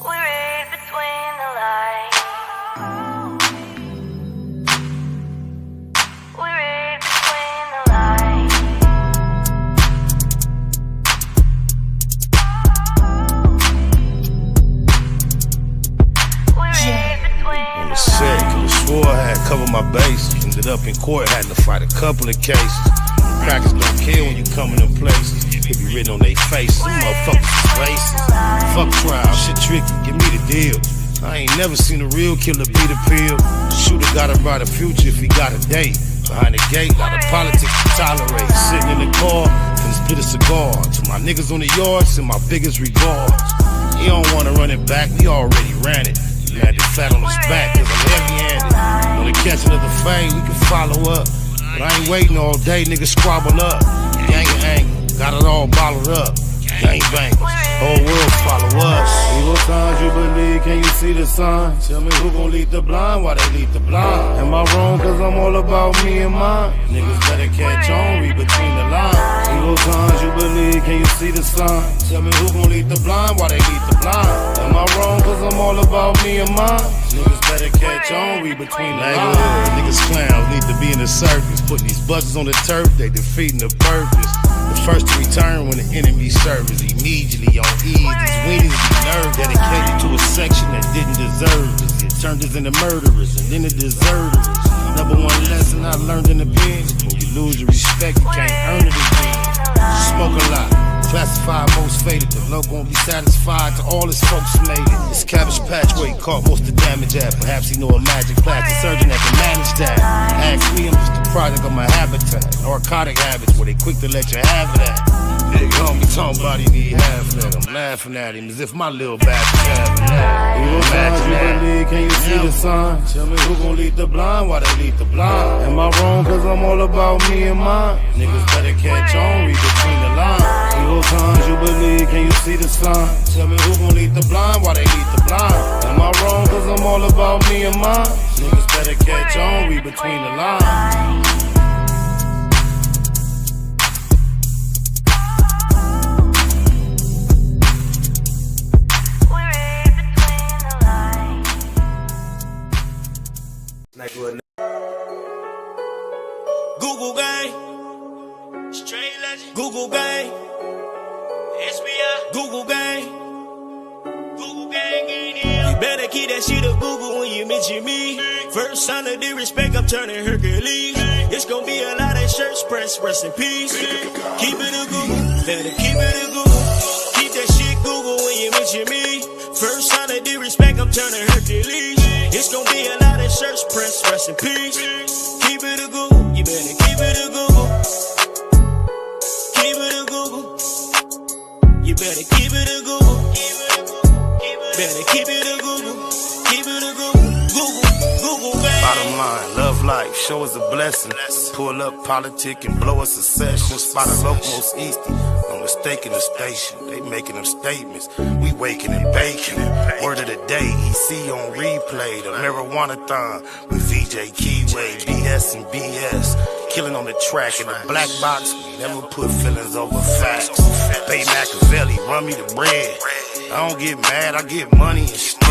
We read between the lines. We read between the lines. We read between On the set, I swore I had covered my bases. Ended up in court, had to fight a couple of cases. Crackers don't care when you come in places. It be written on their faces. Some motherfuckers is racist. Fuck trial, shit tricky, give me the deal. I ain't never seen a real killer beat a pill. Shooter got a brighter future if he got a date. Behind the gate, lot of politics to tolerate. Sitting in the car, finna split a cigar. To my niggas on the yard, send my biggest regards. You don't wanna run it back, we already ran it. You had the fat on his back, cause I'm heavy-handed. On the catch another fade, we can follow up. But I ain't waiting all day, niggas squabble up. Gang and angle, got it all bottled up. Gang bangers, whole world follow us. Evil signs you believe, can you see the sign? Tell me who gon' lead the blind, why they lead the blind? Am I wrong cause I'm all about me and mine? Niggas better catch on, read between the lines. Evil signs you believe, can you see the sign? Tell me who gon' lead the blind, why they lead the blind? Am I wrong cause I'm all about me and mine? Niggas better catch on, read between the lines. Niggas clowns need to be in the circus. Putting these buzzers on the turf, they defeating the purpose. The first to return when the enemy serves immediately on ease. These weenies be nerve dedicated to a section that didn't deserve us. It turned us into murderers and then the deserters. Number one lesson I learned in the pen: when you lose your respect, you can't earn it again. Smoke a lot, classified most faded. The local won't be satisfied till all his folks made it. This Cabbage Patch where he caught most of the damage at. Perhaps he know a magic plastic surgeon that can manage that. Ask me, I'm just a product of my habitat. Narcotic habits where they quick to let you have it at. Big homie talking about he need half of that. I'm laughing at him as if my little bastard having that. Imagine that. Can you see the sign? Tell me who gon' lead the blind, why they lead the blind? Am I wrong cause I'm all about me and mine? Niggas better catch on, read between the lines. Evil times you believe, can you see the sign? Tell me who gon' lead the blind, why they lead the blind? Am I wrong cause I'm all about me and mine? Niggas better catch on, read between the lines. Google gang, straight legend. Google gang, SBI. Google gang, ain't here. You better keep that shit up Google when you mention me. First sign of disrespect, I'm turning Hercules. It's gonna be a lot of shirts pressed, rest in peace. Keep it a Google, better keep it a Google. Keep that shit Google when you mention me. First sign of disrespect, I'm turning Hercules. It's gonna be a lot of shirts pressed, rest in peace. Keep it a Google, you better keep it a Google. Keep it a Google. You better keep it a Google. Better keep it a Google. Keep it a Google. Google, baby. Bottom line, love life, show us a blessing. Pull up politic and blow us a session. Spot a locomost easty, no mistaking the station. They making them statements, we waking and baking. Word of the day, EC on replay. The marijuana-thon with VJ Keyway, BS and BS. Killing on the track in the black box. We never put feelings over facts. Bay Machiavelli, run me the bread. I don't get mad, I get money instead.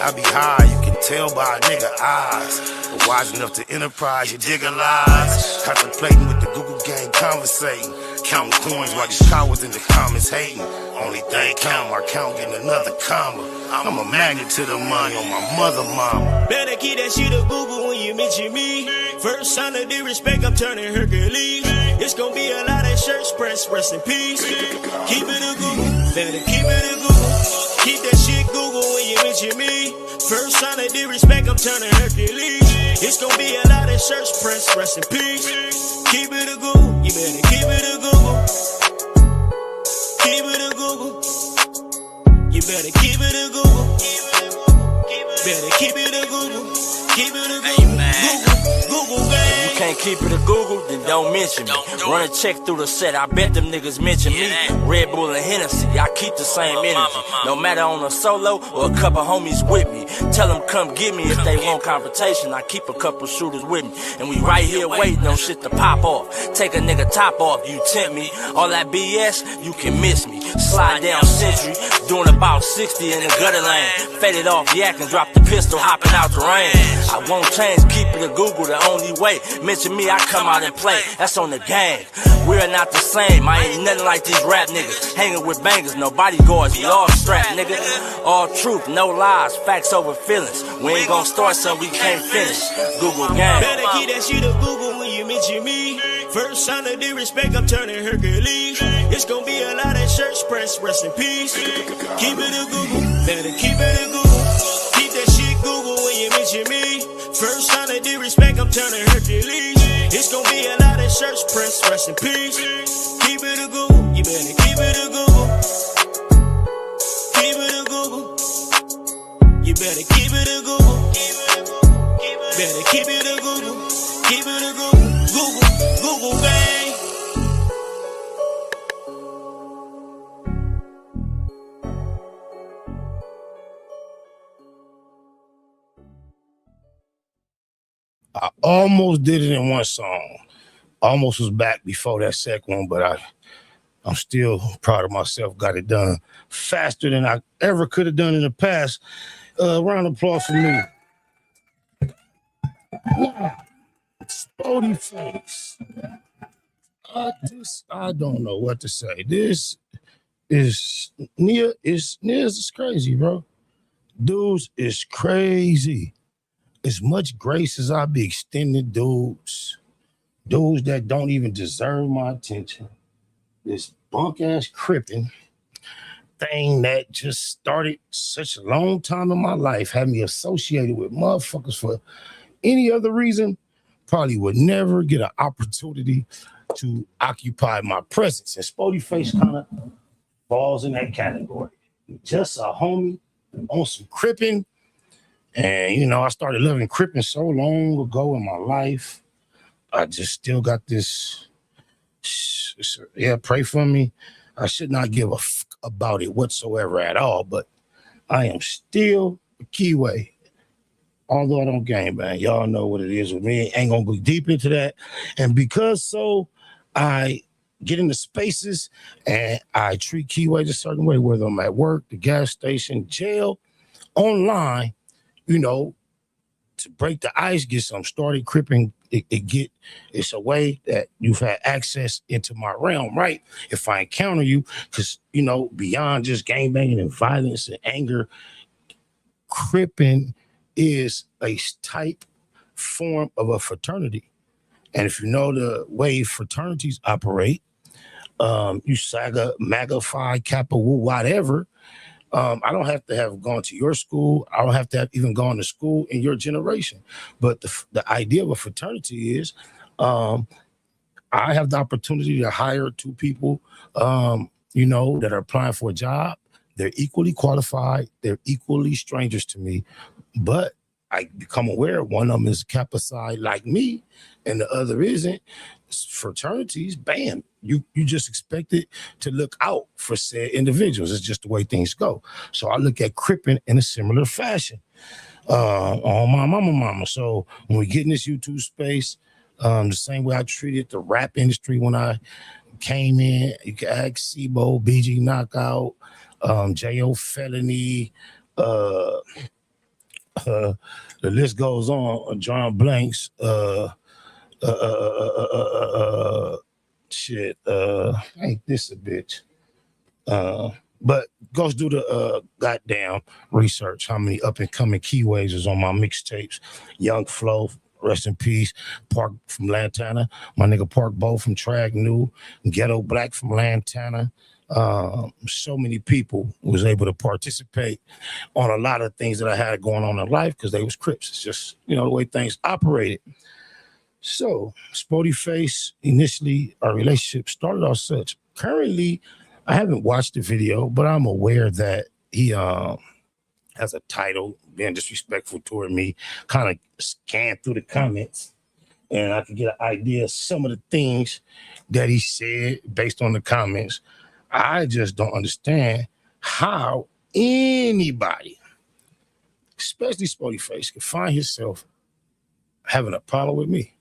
I be high, you can tell by a nigga eyes. But wise enough to enterprise, you dig a lies. Contemplating with the Google gang, conversating. Counting coins while these cowards in the comments hating. Only thing count, my count getting another comma. I'm a magnet to the money on my mother mama. Better keep that shit a Google when you mention me. First sign of disrespect, I'm turning Hercules. It's gonna be a lot of shirts pressed, rest in peace. Keep it a Google, better keep it a Google. Keep that shit Google when you mention me. First sign of disrespect, I'm turning Hercules. It's gonna be a lot of shirts pressed, rest in peace. Keep it a Google, you better keep it a Google. Keep it a Google. You better keep it a Google. Better keep it a Google. Keep it a Google. Google, baby. If you can't keep it a Google, then don't mention me. Run a check through the set, I bet them niggas mention me. Red Bull and Hennessy, I keep the same energy. No matter on a solo or a couple homies with me. Tell them come get me if they want confrontation. I keep a couple shooters with me. And we right here waiting on shit to pop off. Take a nigga top off, you tempt me. All that BS, you can miss me. Slide down Century, doing about 60 in the gutter lane. Faded off yak and drop the pistol, hopping out the rain. I won't change, keep it a Google the only way. Mention me, I come out and play. That's on the gang. We're not the same. I ain't nothing like these rap niggas. Hanging with bangers, no bodyguards. We all strapped, nigga. All truth, no lies. Facts over feelings. We ain't gonna start something we can't finish. Google gang. Better keep that shit a Google when you mention me. First sign of disrespect, I'm turning Hercules. It's gonna be a lot of shirts pressed, rest in peace. Keep it a Google. Better keep it a Google. Keep that shit Google when you mention me. First sign of disrespect, I'm turning Hercules. It's gonna be a lot of shirts pressed, rest in peace. Keep it a Google, you better keep it a Google. Keep it a Google. You better keep it a Google. Better keep it a Google. Keep it a Google. Google, bang. I almost did it in one song. Almost was back before that second one, but I'm still proud of myself. Got it done faster than I ever could have done in the past. Round of applause for me. Sporty Face. I don't know what to say. This is Nia is crazy, bro. Dudes is crazy. As much grace as I be extending dudes that don't even deserve my attention. This bunk ass crippin' thing that just started such a long time in my life, had me associated with motherfuckers for any other reason, probably would never get an opportunity to occupy my presence. And Sporty Face kind of falls in that category. Just a homie on some crippin'. And, you know, I started loving crippin' so long ago in my life. I just still got this. Yeah, pray for me. I should not give a fuck about it whatsoever at all, but I am still a keyway. Although I don't game bang. Y'all know what it is with me. Ain't gonna go deep into that. And because so, I get into spaces and I treat keyways a certain way, whether I'm at work, the gas station, jail, online, you know, to break the ice, get some started cripping. It's a way that you've had access into my realm, right? If I encounter you, because, you know, beyond just gangbanging and violence and anger, cripping is a type form of a fraternity. And if you know the way fraternities operate, you Saga, MAGA, Phi, Kappa, Wu, whatever. I don't have to have gone to your school. I don't have to have even gone to school in your generation. But the idea of a fraternity is I have the opportunity to hire 2 people, that are applying for a job. They're equally qualified. They're equally strangers to me. But I become aware one of them is Kappa Psi like me, and the other isn't. Fraternities, bam, you just expect it to look out for said individuals. It's just the way things go. So I look at cripping in a similar fashion. On my mama. So when we get in this YouTube space, the same way I treated the rap industry when I came in, you can ask Sibo, BG Knockout, J.O. Felony, the list goes on. John Blanks, ain't this a bitch? But goes do the goddamn research. How many up and coming keyways is on my mixtapes? Young Flow, rest in peace. Park from Lantana, my nigga Park Bo from Trag New, Ghetto Black from Lantana. So many people was able to participate on a lot of things that I had going on in life because they was Crips. It's just, the way things operated. So Sporty Face, initially our relationship started off such. Currently, I haven't watched the video, but I'm aware that he has a title, being disrespectful toward me. Kind of scanned through the comments, and I could get an idea of some of the things that he said based on the comments. I just don't understand how anybody, especially Sporty Face, can find himself having a problem with me,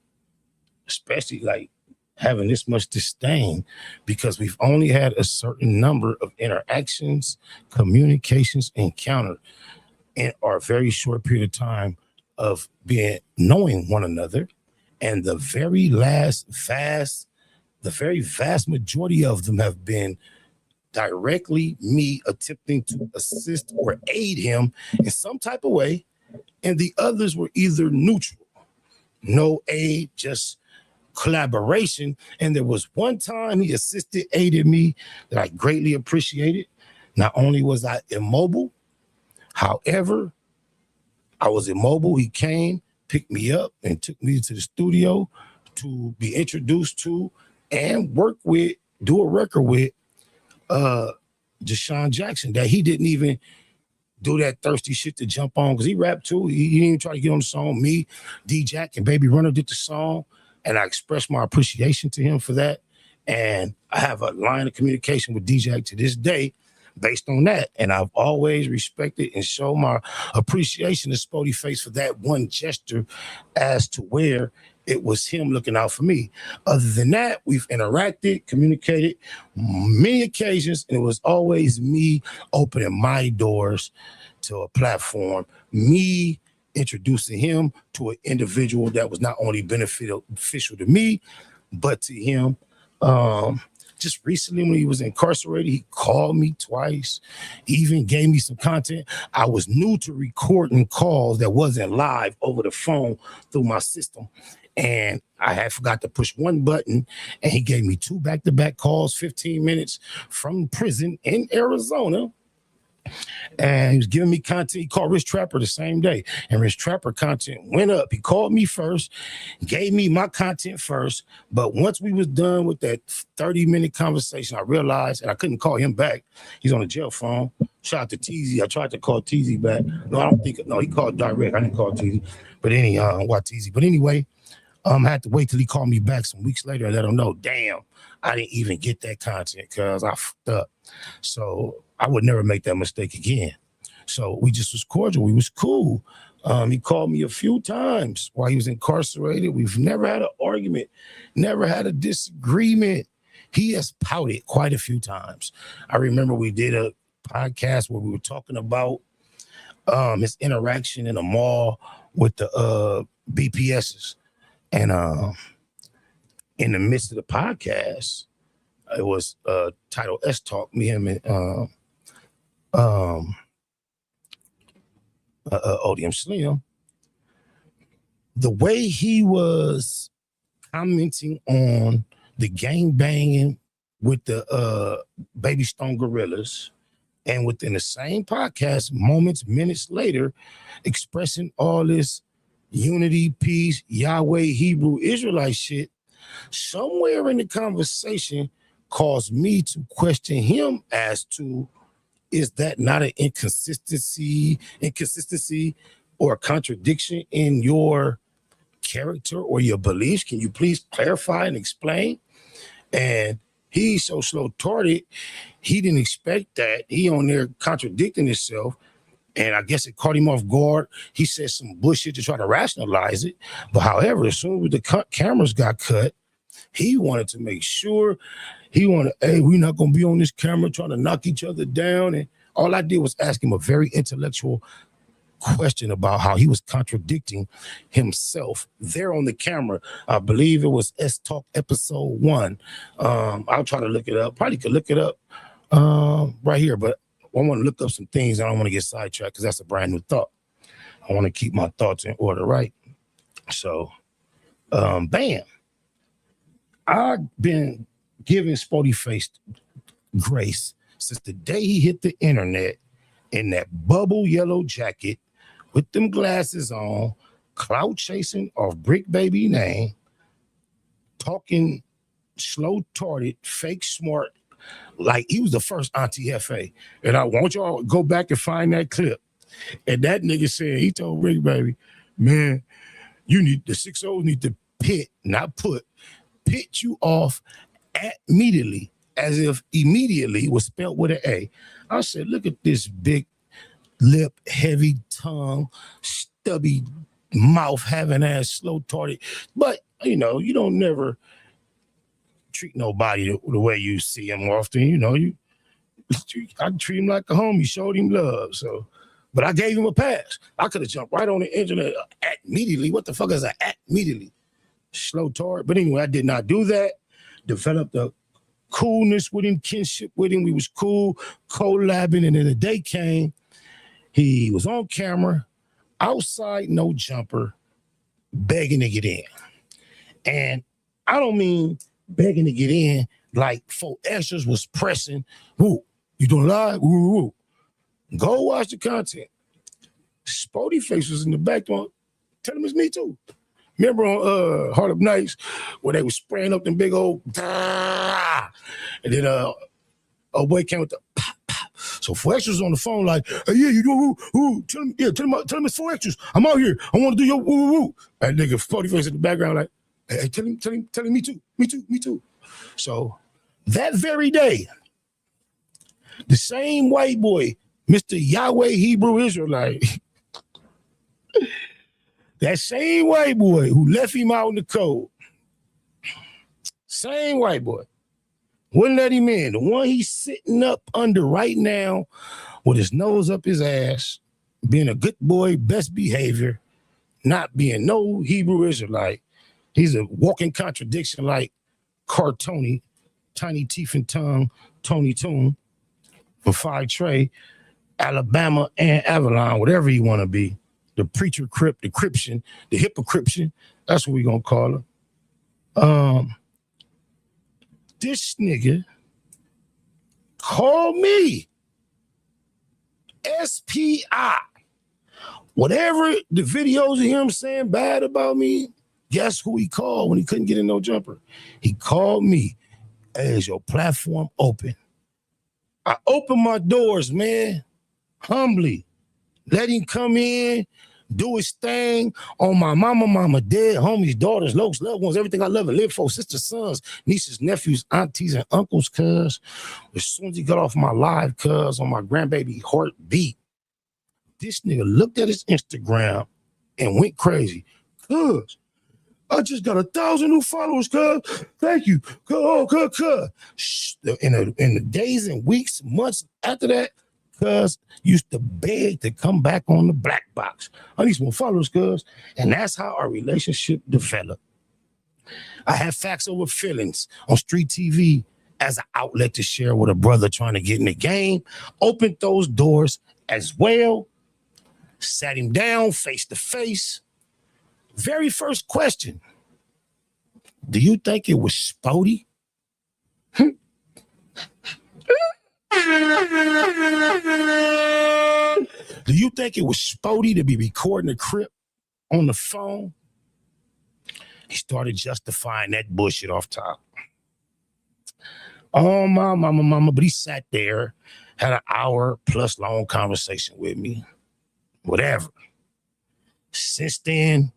especially like having this much disdain, because we've only had a certain number of interactions, communications, encountered in our very short period of time of knowing one another. And the very vast majority of them have been directly me attempting to assist or aid him in some type of way. And the others were either neutral, no aid, just collaboration. And there was one time he aided me that I greatly appreciated. Not only was I immobile, however, I was immobile. He came, picked me up, and took me to the studio to be introduced to and do a record with Deshaun Jackson, that he didn't even do that thirsty shit to jump on, because he rapped too. He didn't even try to get on the song. Me, D-Jack, and Baby Runner did the song, and I expressed my appreciation to him for that. And I have a line of communication with D-Jack to this day based on that. And I've always respected and shown my appreciation to Sporty Face for that one gesture, as to where it was him looking out for me. Other than that, we've interacted, communicated many occasions, and it was always me opening my doors to a platform, me introducing him to an individual that was not only beneficial to me, but to him. Just recently, when he was incarcerated, he called me twice, even gave me some content. I was new to recording calls that wasn't live over the phone through my system. And I had forgot to push one button, and he gave me 2 back-to-back calls, 15 minutes from prison in Arizona. And he was giving me content. He called Rich Trapper the same day, and Rich Trapper content went up. He called me first, gave me my content first. But once we was done with that 30-minute conversation, I realized, and I couldn't call him back. He's on the jail phone. Shout out to TZ. I tried to call TZ back. No, he called direct. I didn't call TZ. But TZ. But anyway, I had to wait till he called me back some weeks later and let him know, damn, I didn't even get that content because I fucked up. So I would never make that mistake again. So we just was cordial. We was cool. He called me a few times while he was incarcerated. We've never had an argument, never had a disagreement. He has pouted quite a few times. I remember we did a podcast where we were talking about his interaction in a mall with the BPSs. And in the midst of the podcast, it was titled S Talk, me, him, and ODM Slim. The way he was commenting on the gang banging with the Baby Stone Gorillas, and within the same podcast, minutes later, expressing all this unity, peace, Yahweh, Hebrew, Israelite shit, somewhere in the conversation caused me to question him as to, is that not an inconsistency or a contradiction in your character or your beliefs? Can you please clarify and explain? And he's so slow-tarded, he didn't expect that. He on there contradicting himself, and I guess it caught him off guard. He said some bullshit to try to rationalize it. But however, as soon as the cameras got cut, he wanted to make sure, hey, we're not going to be on this camera trying to knock each other down. And all I did was ask him a very intellectual question about how he was contradicting himself there on the camera. I believe it was S Talk episode 1. I'll try to look it up. Probably could look it up right here, but I want to look up some things. I don't want to get sidetracked because that's a brand new thought. I want to keep my thoughts in order, right? So, bam. I've been giving Sporty Face grace since the day he hit the internet in that bubble yellow jacket with them glasses on, clout chasing off Brick Baby name, talking slow-tarded, fake smart, like he was the first anti-FA. And I want y'all to go back and find that clip. And that nigga said, he told Brick Baby, man, you need, the 6-0 need to pit, not put, pit you off immediately, as if immediately was spelled with an A. I said, look at this big lip, heavy tongue, stubby mouth, having ass, slow-tarded. But, you know, you don't never treat nobody the way you see him often. You know, I treat him like a homie, showed him love. So, but I gave him a pass. I could have jumped right on the internet immediately. What the fuck is that? Immediately. Slow-tarded. But anyway, I did not do that. Developed a coolness with him, kinship with him. We was cool, collabing, and then the day came. He was on camera, outside, no jumper, begging to get in. And I don't mean begging to get in like 4 extras was pressing. Woo, you doing live? Woo, woo. Go watch the content. Sporty Face was in the back door. Tell him it's me too. Remember on Heart of Nights where they was spraying up them big old, and then a boy came with the pop, pop. So 4 extras on the phone like, hey, yeah, you do woo. Tell him it's 4 extras. I'm out here. I want to do your woo woo. And nigga Sporty Face in the background like, hey, tell him me too. So that very day, the same white boy, Mr. Yahweh Hebrew Israelite, that same white boy who left him out in the cold, same white boy, wouldn't let him in. The one he's sitting up under right now with his nose up his ass, being a good boy, best behavior, not being no Hebrew Israelite. He's a walking contradiction like Cartoni, Tiny Teeth and Tongue, Tony Toon, for Phi Trey, Alabama and Avalon, whatever you want to be. The preacher crip, the Cription, the hypocription. That's what we gonna call her. This nigga called me SPI. Whatever the videos of him saying bad about me, guess who he called when he couldn't get in no jumper? He called me. Hey, is your platform open? I opened my doors, man, humbly. Let him come in, do his thing on my mama, dead homies, daughters, loved ones, everything I love and live for, sisters, sons, nieces, nephews, aunties, and uncles, cuz. As soon as he got off my live, cuz, on my grandbaby heartbeat, this nigga looked at his Instagram and went crazy. Cuz, I just got 1,000 new followers, cuz. Thank you. Cuz. In the days and weeks, months after that, cuz used to beg to come back on the BLACBOX. I need some more followers, cuz. And that's how our relationship developed. I have Facts Over Feelings on Street TV as an outlet to share with a brother trying to get in the game. Opened those doors as well. Sat him down face to face. Very first question. Do you think it was Spoety? Do you think it was Spoety to be recording the Crip on the phone? He started justifying that bullshit off top. Oh, my mama, but he sat there, had an hour plus long conversation with me. Whatever. Since then,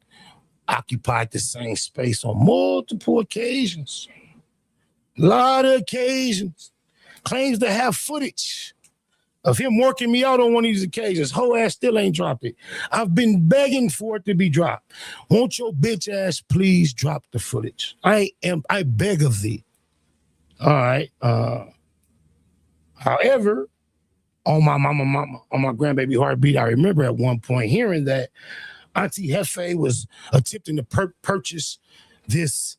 occupied the same space on multiple occasions. A lot of occasions. Claims to have footage of him working me out on one of these occasions. Whole ass still ain't dropped it. I've been begging for it to be dropped. Won't your bitch ass please drop the footage? I beg of thee. All right. However, on my mama, on my grandbaby heartbeat, I remember at one point hearing that Auntie Hefe was attempting to purchase this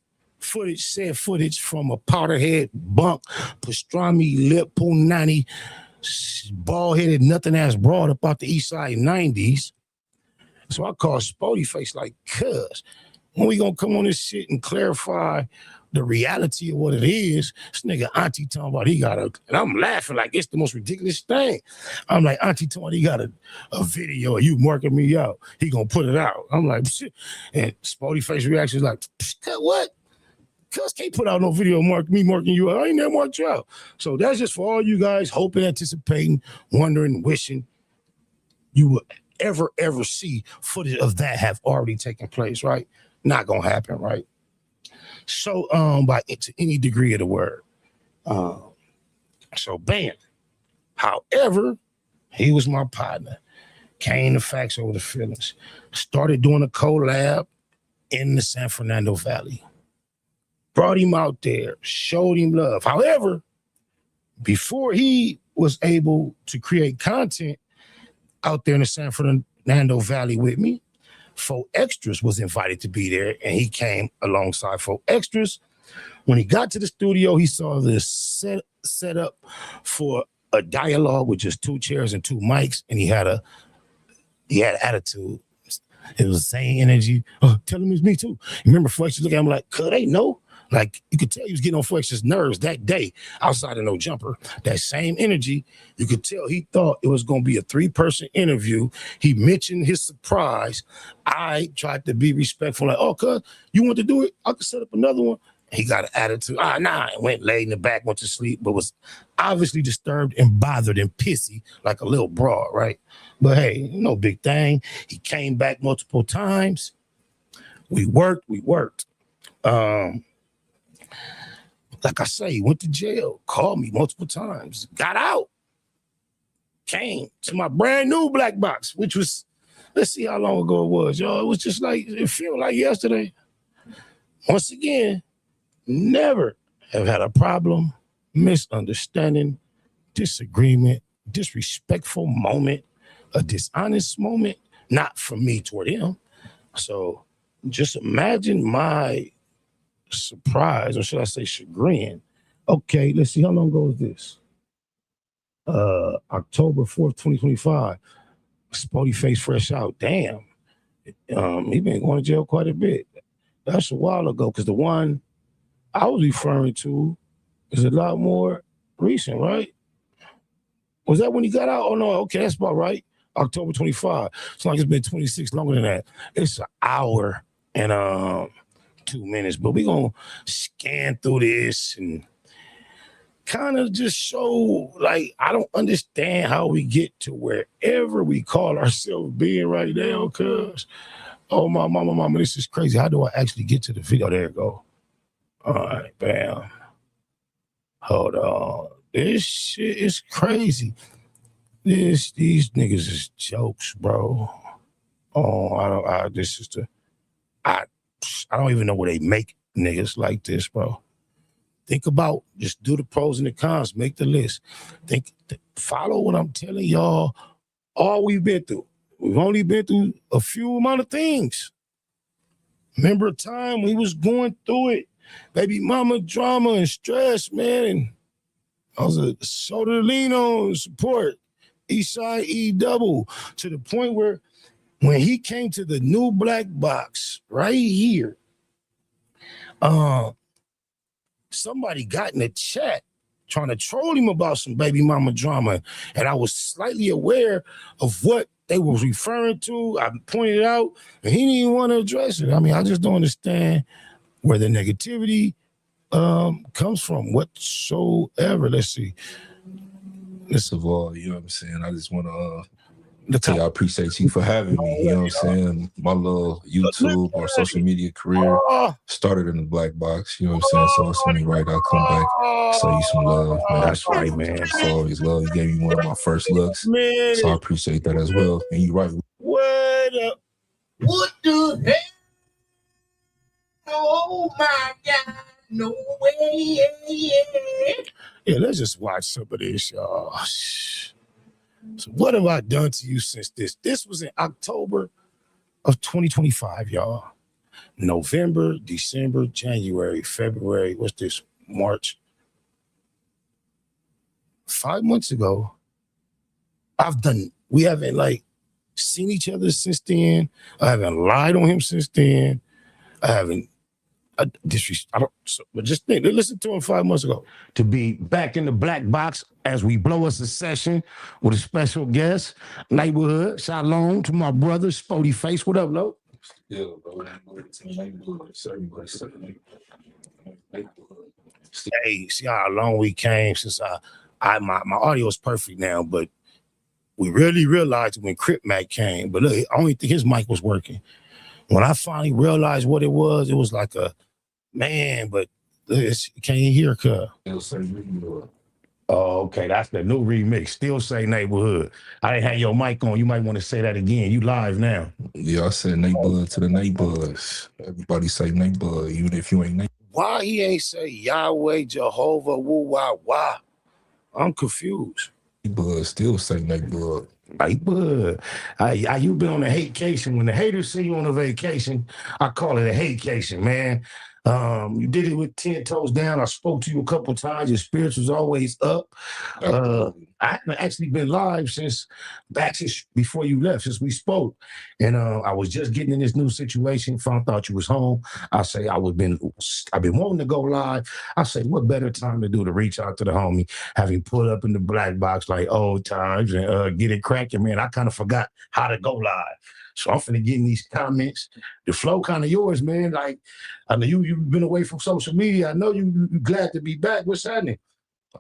said footage from a powderhead bunk, pastrami lip, punani, bald-headed, nothing-ass broad up out the east side 90s. So I called Sporty Face like, cuz, when we gonna come on this shit and clarify the reality of what it is? This nigga Auntie talking about he got and I'm laughing like it's the most ridiculous thing. I'm like, Auntie talking about he got a video of you marking me out. He gonna put it out. I'm like, shit. And Sporty Face reaction is like, what? Cuz can't put out no video me marking you out. I ain't never marked you out. So that's just for all you guys hoping, anticipating, wondering, wishing you would ever see footage of that have already taken place, right? Not gonna happen, right? So by any degree of the word. So bam. However, he was my partner. Came to Facts Over the Feelings. Started doing a collab in the San Fernando Valley. Brought him out there, showed him love. However, before he was able to create content out there in the San Fernando Valley with me, 4 Extras was invited to be there, and he came alongside 4 Extras. When he got to the studio, he saw this set up for a dialogue with just 2 chairs and 2 mics, and he had attitude. It was the same energy. Oh, tell him it's me too. Remember, 4 Extras look at him like, could they know? Like, you could tell he was getting on 4 Extras' nerves that day outside of No Jumper. That same energy, you could tell he thought it was going to be a 3-person interview. He mentioned his surprise. I tried to be respectful, like, oh, cuz, you want to do it? I could set up another one. He got an attitude. Nah, and went laid in the back, went to sleep, but was obviously disturbed and bothered and pissy like a little broad, right? But hey, no big thing. He came back multiple times. We worked. Like I say, went to jail, called me multiple times, got out, came to my brand new BLACBOX, which was, let's see how long ago it was, y'all. It was just like, it felt like yesterday. Once again, never have had a problem, misunderstanding, disagreement, disrespectful moment, a dishonest moment, not from me toward him. So just imagine my surprise, or should I say chagrin. Okay, let's see, how long ago is this? October 4th, 2025. Sporty Face fresh out. Damn. He been going to jail quite a bit. That's a while ago, because the one I was referring to is a lot more recent, right? Was that when he got out? Oh no, okay, that's about right. October 25. It's like it's been 26 longer than that. It's an hour and 2 minutes, but we're gonna scan through this and kind of just show, like, I don't understand how we get to wherever we call ourselves being right now, cuz, oh my mama, this is crazy. How do I actually get to the video? There you go. All right, bam. Hold on. This shit is crazy. These niggas is jokes, bro. Oh, I don't even know where they make niggas like this, bro. Think about, just do the pros and the cons, make the list. Follow what I'm telling y'all, all we've been through. We've only been through a few amount of things. Remember a time we was going through it, baby mama drama and stress, man. And I was a shoulder to lean on, support, Eastside E double, to the point where when he came to the new BLACBOX right here, Somebody got in the chat trying to troll him about some baby mama drama, and I was slightly aware of what they was referring to. I pointed it out, and he didn't even want to address it. I mean, I just don't understand where the negativity comes from whatsoever. Let's see. First of all, you know what I'm saying? I just want to tell you I appreciate you for having me. You know what I'm saying? My little YouTube or social media career started in the black box. You know what I'm saying? So it's only right I come back, show you some love, man. That's right, man. It's always love. You gave me one of my first looks, so I appreciate that as well. And you're right. What up? What the hell? Oh my God, no way. Yeah, let's just watch some of this, y'all. So what have I done to you since this? This was in October of 2025, y'all. November, December, January, February. What's this? March. 5 months ago, we haven't like seen each other since then. I haven't lied on him since then. I haven't but just think, listen to him 5 months ago. To be back in the black box as we blow us a session with a special guest, neighborhood. Shalom to my brother, Sporty Face. What up, Lo? Yeah, bro. Hey, see how long we came since my audio is perfect now, but we really realized when Crip Mac came, but look, I don't think his mic was working. When I finally realized what it was like a man, but can you hear, cuz? Oh, okay, that's the new remix. Still say neighborhood. I didn't have your mic on. You might want to say that again. You live now. Yeah, I said neighborhood to the neighborhoods. Everybody say neighborhood, even if you ain't neighborhood. Why he ain't say Yahweh, Jehovah, woo, wah, wah? I'm confused. Neighborhood still say neighborhood. Neighborhood. You been on a hatecation. When the haters see you on a vacation, I call it a hatecation, man. You did it with 10 toes down. I spoke to you a couple times. Your spirits was always up. I haven't actually been live since before you left, since we spoke. And I was just getting in this new situation. Found out you was home. I say I've been wanting to go live. I say, what better time to do to reach out to the homie, have him pull up in the black box like old times and get it cracking, man. I kind of forgot how to go live. So I'm finna get in these comments. The flow kind of yours, man. Like, I know you've been away from social media. I know you glad to be back. What's happening?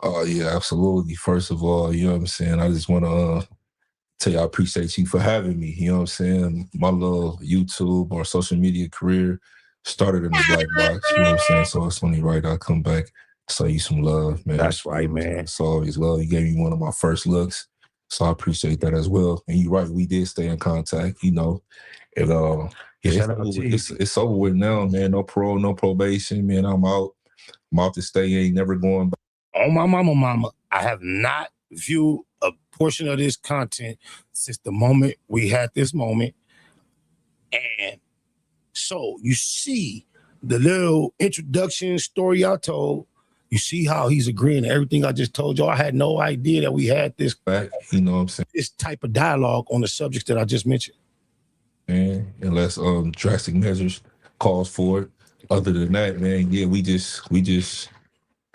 Oh, yeah, absolutely. First of all, you know what I'm saying? I just want to tell you I appreciate you for having me. You know what I'm saying? My little YouTube or social media career started in the black box. You know what I'm saying? So it's only right I come back, show you some love, man. That's right, man. It's always love. You gave me one of my first looks. So I appreciate that as well. And you're right, we did stay in contact, you know. And it's over with now, man. No parole, no probation, man. I'm out to stay, ain't never going back. On my mama, I have not viewed a portion of this content since the moment we had this moment. And so you see the little introduction story I told. You see how he's agreeing to everything I just told y'all. I had no idea that we had this, you know what I'm saying, this type of dialogue on the subjects that I just mentioned. Man, unless drastic measures calls for it. Other than that, man, yeah, we just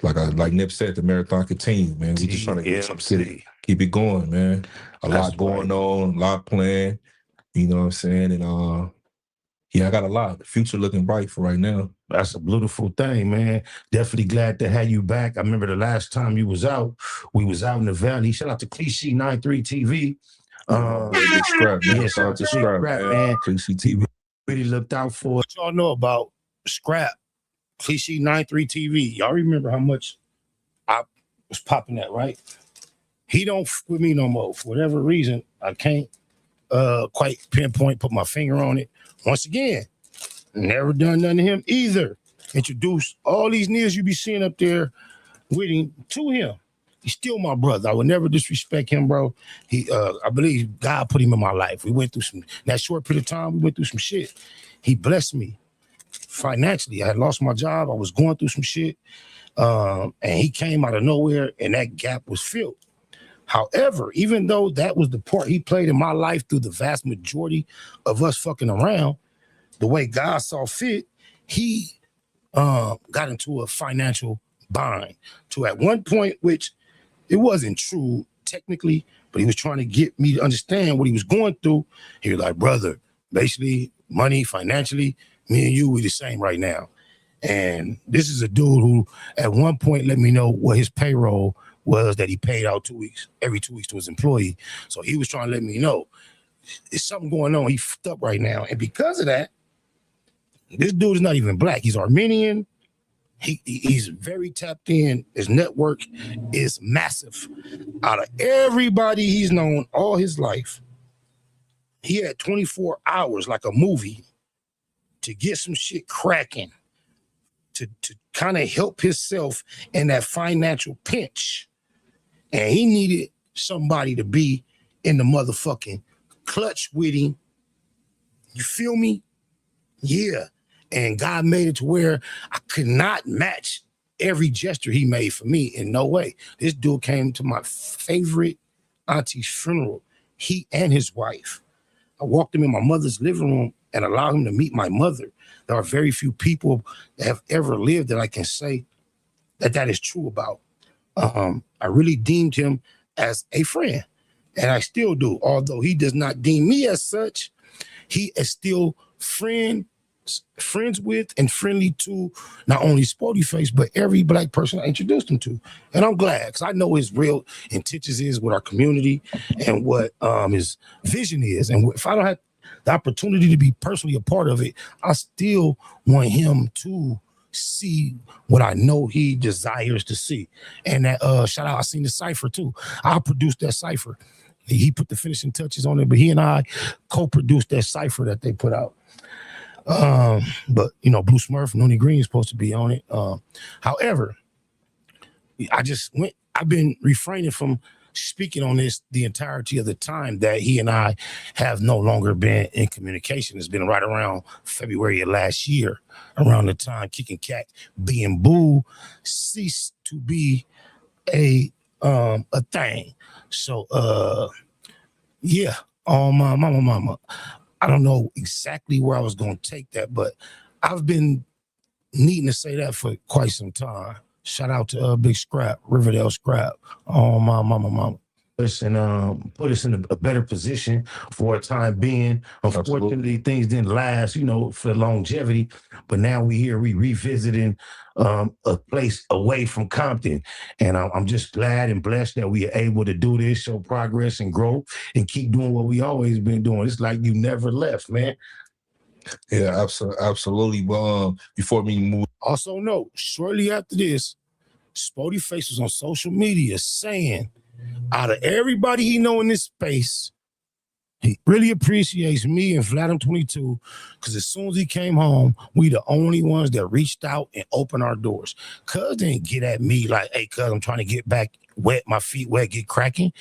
like Nip said, the marathon continues, man. We just trying to keep it going, man. A lot going on, a lot planned. You know what I'm saying? And yeah, I got a lot. The future looking bright for right now. That's a beautiful thing, man. Definitely glad to have you back. I remember the last time you was out, we was out in the valley. Shout out to Cliche 93 TV. Big Scrap, man. Yeah, shout out to Scrap, man. Cliche TV. Really looked out for it. Y'all know about Scrap, Cliche 93 TV. Y'all remember how much I was popping that, right? He don't f with me no more. For whatever reason, I can't quite pinpoint, put my finger on it. Once again, never done nothing to him either. Introduced all these niggas you be seeing up there with him to him. He's still my brother. I would never disrespect him, bro. I believe God put him in my life. We went through that short period of time, we went through some shit. He blessed me financially. I had lost my job. I was going through some shit. And he came out of nowhere and that gap was filled. However, even though that was the part he played in my life through the vast majority of us fucking around, the way God saw fit, he got into a financial bind to at one point, which it wasn't true technically, but he was trying to get me to understand what he was going through. He was like, brother, basically money, financially, me and you, we the same right now. And this is a dude who at one point let me know what his payroll was that he paid out every 2 weeks to his employee. So he was trying to let me know there's something going on. He fucked up right now. And because of that, this dude is not even black. He's Armenian. He's very tapped in. His network is massive. Out of everybody he's known all his life, he had 24 hours like a movie to get some shit cracking, to kind of help himself in that financial pinch. And he needed somebody to be in the motherfucking clutch with him. You feel me? Yeah. And God made it to where I could not match every gesture he made for me in no way. This dude came to my favorite auntie's funeral, he and his wife. I walked him in my mother's living room and allowed him to meet my mother. There are very few people that have ever lived that I can say that is true about. I really deemed him as a friend, and I still do. Although he does not deem me as such, he is still friends with and friendly to not only Sporty Face, but every black person I introduced him to. And I'm glad, because I know his real intentions is with our community and what his vision is. And if I don't have the opportunity to be personally a part of it, I still want him to see what I know he desires to see. And that shout out, I seen the cipher too. I produced that cipher. He put the finishing touches on it, but he and I co-produced that cipher that they put out. But you know, Blue Smurf, Nooney Green is supposed to be on it. However, I've been refraining from speaking on this the entirety of the time that he and I have no longer been in communication. It's been right around February of last year, around the time Kicking Cat being Boo ceased to be a thing. So yeah, my mama. I don't know exactly where I was going to take that, but I've been needing to say that for quite some time. Shout out to Big Scrap, Riverdale Scrap. Oh, my mama. And put us in a better position for a time being. Unfortunately, things didn't last, for longevity. But now we revisiting a place away from Compton. And I'm just glad and blessed that we are able to do this, show progress and grow, and keep doing what we always been doing. It's like you never left, man. Yeah, absolutely. But before we move. Also note, shortly after this, Sporty Face was on social media saying, out of everybody he know in this space, he really appreciates me and Vladimir 22, because as soon as he came home, we the only ones that reached out and opened our doors. Cuz didn't get at me like, hey, cuz I'm trying to get back wet, my feet wet, get cracking.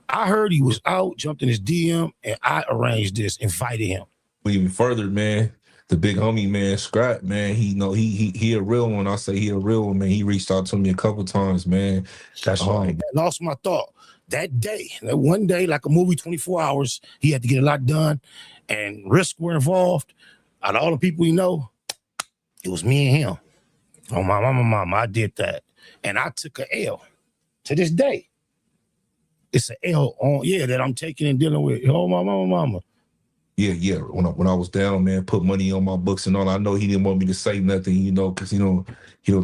I heard he was out, jumped in his DM, and I arranged this, invited him. Even further, man, the big homie, man, Scrap, man, he a real one. I say he a real one, man. He reached out to me a couple times, man. That's right. I lost my thought. That day, that one day, like a movie, 24 hours, he had to get a lot done, and risks were involved. Out of all the people we know, it was me and him. Oh, my mama, I did that. And I took a L to this day. It's an L that I'm taking and dealing with. Oh, my mama. Yeah. When I was down, man, put money on my books and all. I know he didn't want me to say nothing, because he don't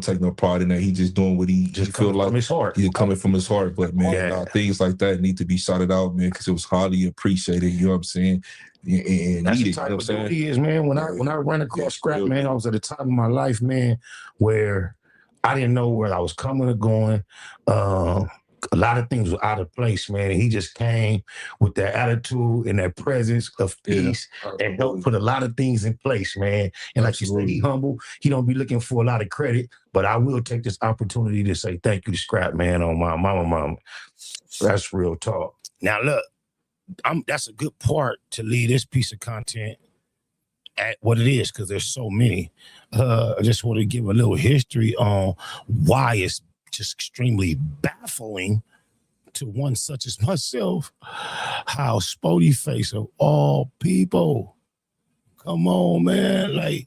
take no pride in that. He just doing what he just feel like. From his heart. He's coming from his heart. But man, things like that need to be shouted out, man, because it was highly appreciated. You know what I'm saying? And that's needed, the type of dude he is, man. When I ran across Scrap, man, I was at a time of my life, man, where I didn't know where I was coming or going. A lot of things were out of place, man. And he just came with that attitude and that presence of peace and helped put a lot of things in place, man. And like you said, he humble. He don't be looking for a lot of credit, but I will take this opportunity to say thank you to Scrap, man, on my mama. That's real talk. Now, look, that's a good part to lead this piece of content at what it is, because there's so many. I just want to give a little history on why it's just extremely baffling to one such as myself, how Sporty Face of all people, come on, man,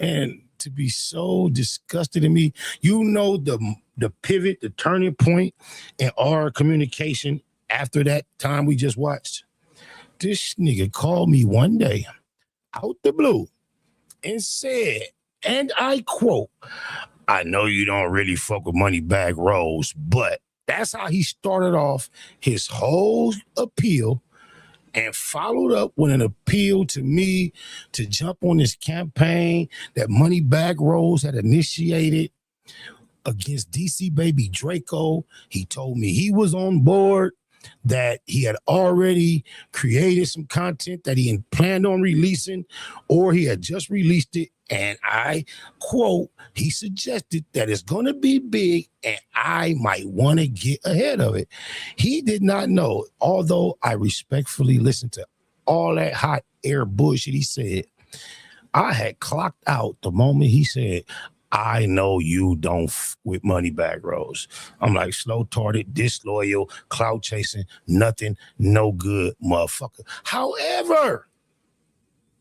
and to be so disgusted in me. You know the pivot, the turning point in our communication after that time we just watched. This nigga called me one day out the blue and said, and I quote, "I know you don't really fuck with Moneybag Rose," but that's how he started off his whole appeal, and followed up with an appeal to me to jump on this campaign that Moneybag Rose had initiated against DC Baby Draco. He told me he was on board, that he had already created some content that he had planned on releasing, or he had just released it. And I quote, he suggested that it's going to be big and I might want to get ahead of it. He did not know, although I respectfully listened to all that hot air bullshit he said. I had clocked out the moment he said, "I know you don't with Moneybag Rose." I'm like, slow-tarded, disloyal, clout chasing, nothing, no good motherfucker. However,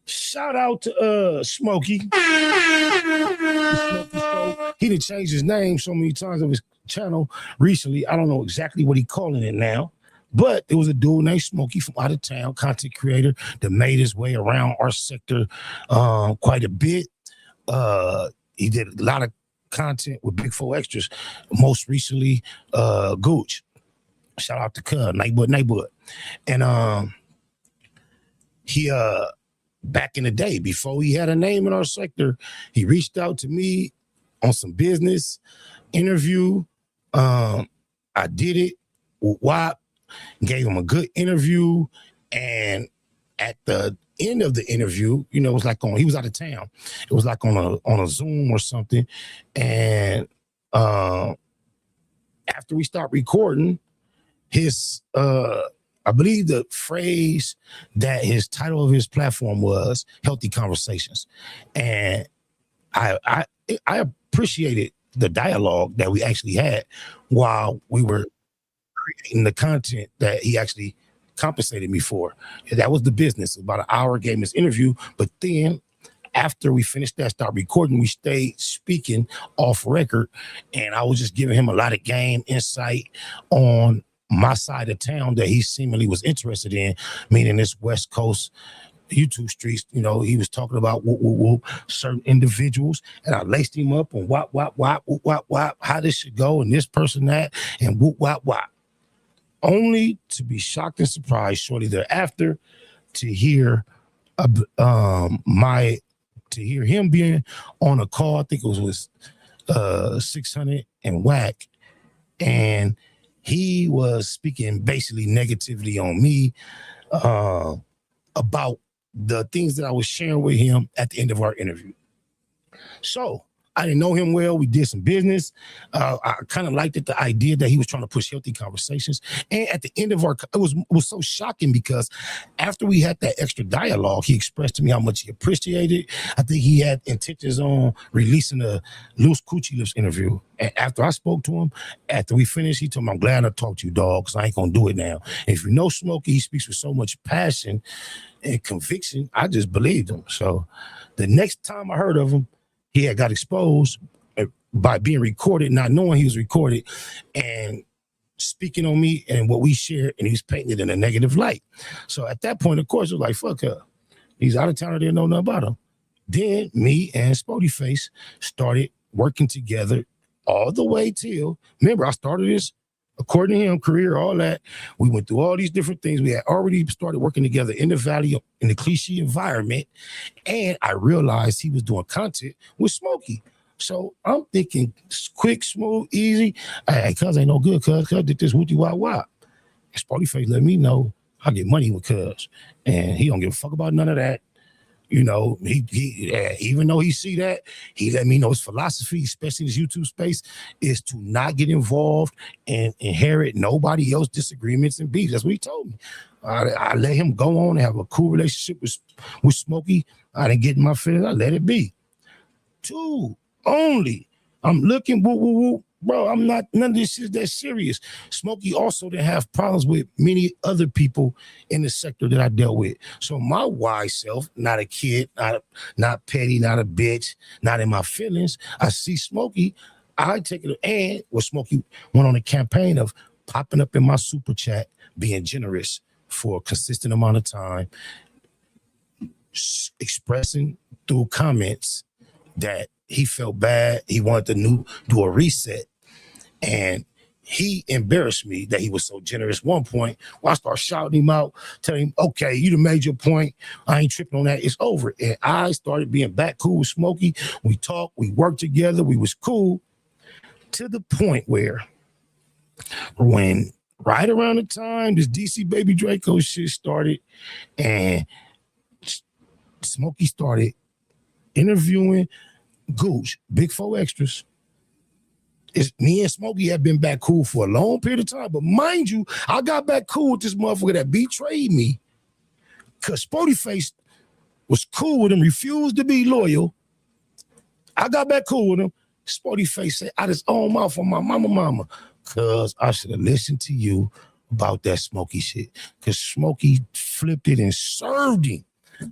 shout out to Smokey. He done changed his name so many times of his channel recently. I don't know exactly what he calling it now, but there was a dude named Smokey from out of town, content creator, that made his way around our sector quite a bit. He did a lot of content with Big 4 Extras, most recently Gooch. Shout out to Cub, Neighborhood. And he back in the day, before he had a name in our sector, he reached out to me on some business interview. I did it with WAP, gave him a good interview, and at the end of the interview, you know, it was like he was out of town. It was like on a Zoom or something. And after we stopped recording, his I believe the phrase that his title of his platform was Healthy Conversations. And I appreciated the dialogue that we actually had while we were creating the content that he actually compensated me for. That was the business. About an hour gave him this interview, but then after we finished that, stopped recording, we stayed speaking off record, and I was just giving him a lot of game insight on my side of town that he seemingly was interested in, meaning this West Coast YouTube streets. You know, he was talking about certain individuals, and I laced him up on how this should go, and this person that, and only to be shocked and surprised shortly thereafter to hear him being on a call. I think it was with 600 and Whack, and he was speaking basically negatively on me about the things that I was sharing with him at the end of our interview. So I didn't know him well. We did some business. I kind of liked it, the idea that he was trying to push healthy conversations. And at the end of it was so shocking because after we had that extra dialogue, he expressed to me how much he appreciated. I think he had intentions on releasing a Loose Coochie Lips interview. And after I spoke to him, after we finished, he told me, "I'm glad I talked to you, dog, because I ain't going to do it now." And if you know Smokey, he speaks with so much passion and conviction. I just believed him. So the next time I heard of him, he had got exposed by being recorded, not knowing he was recorded, and speaking on me and what we shared, and he's painting it in a negative light. So at that point, of course, it was like, fuck her. He's out of town, I didn't know nothing about him. Then me and Sporty Face started working together all the way till, remember, I started this, according to him, career, all that. We went through all these different things. We had already started working together in the Valley, in the Clichy environment, and I realized he was doing content with Smokey. So I'm thinking quick, smooth, easy. Hey, cuz ain't no good, cuz did this wooty wah wah. And Sporty Face let me know I get money with cuz, and he don't give a fuck about none of that. You know, he even though he see that, he let me know his philosophy, especially in his YouTube space, is to not get involved and inherit nobody else's disagreements and beefs. That's what he told me. I let him go on and have a cool relationship with Smokey. I didn't get in my feelings. I let it be. Two, only, I'm looking, bro, I'm not, none of this shit is that serious. Smokey also didn't have problems with many other people in the sector that I dealt with. So my wise self, not a kid, not petty, not a bitch, not in my feelings. I see Smokey, I take it, and where Smokey went on a campaign of popping up in my super chat, being generous for a consistent amount of time, expressing through comments that he felt bad, he wanted to do a reset, and he embarrassed me that he was so generous. One point, I started shouting him out, telling him, okay, you done made your point, I ain't tripping on that, it's over. And I started being back cool with Smokey. We talked, we worked together, we was cool, to the point where when right around the time this DC Baby Draco shit started, and Smokey started interviewing Gooch, Big Four Extras. Me and Smokey have been back cool for a long period of time. But mind you, I got back cool with this motherfucker that betrayed me because Sporty Face was cool with him, refused to be loyal. I got back cool with him. Sporty Face said out his own mouth on my mama, cuz I should have listened to you about that Smokey shit. Because Smokey flipped it and served him.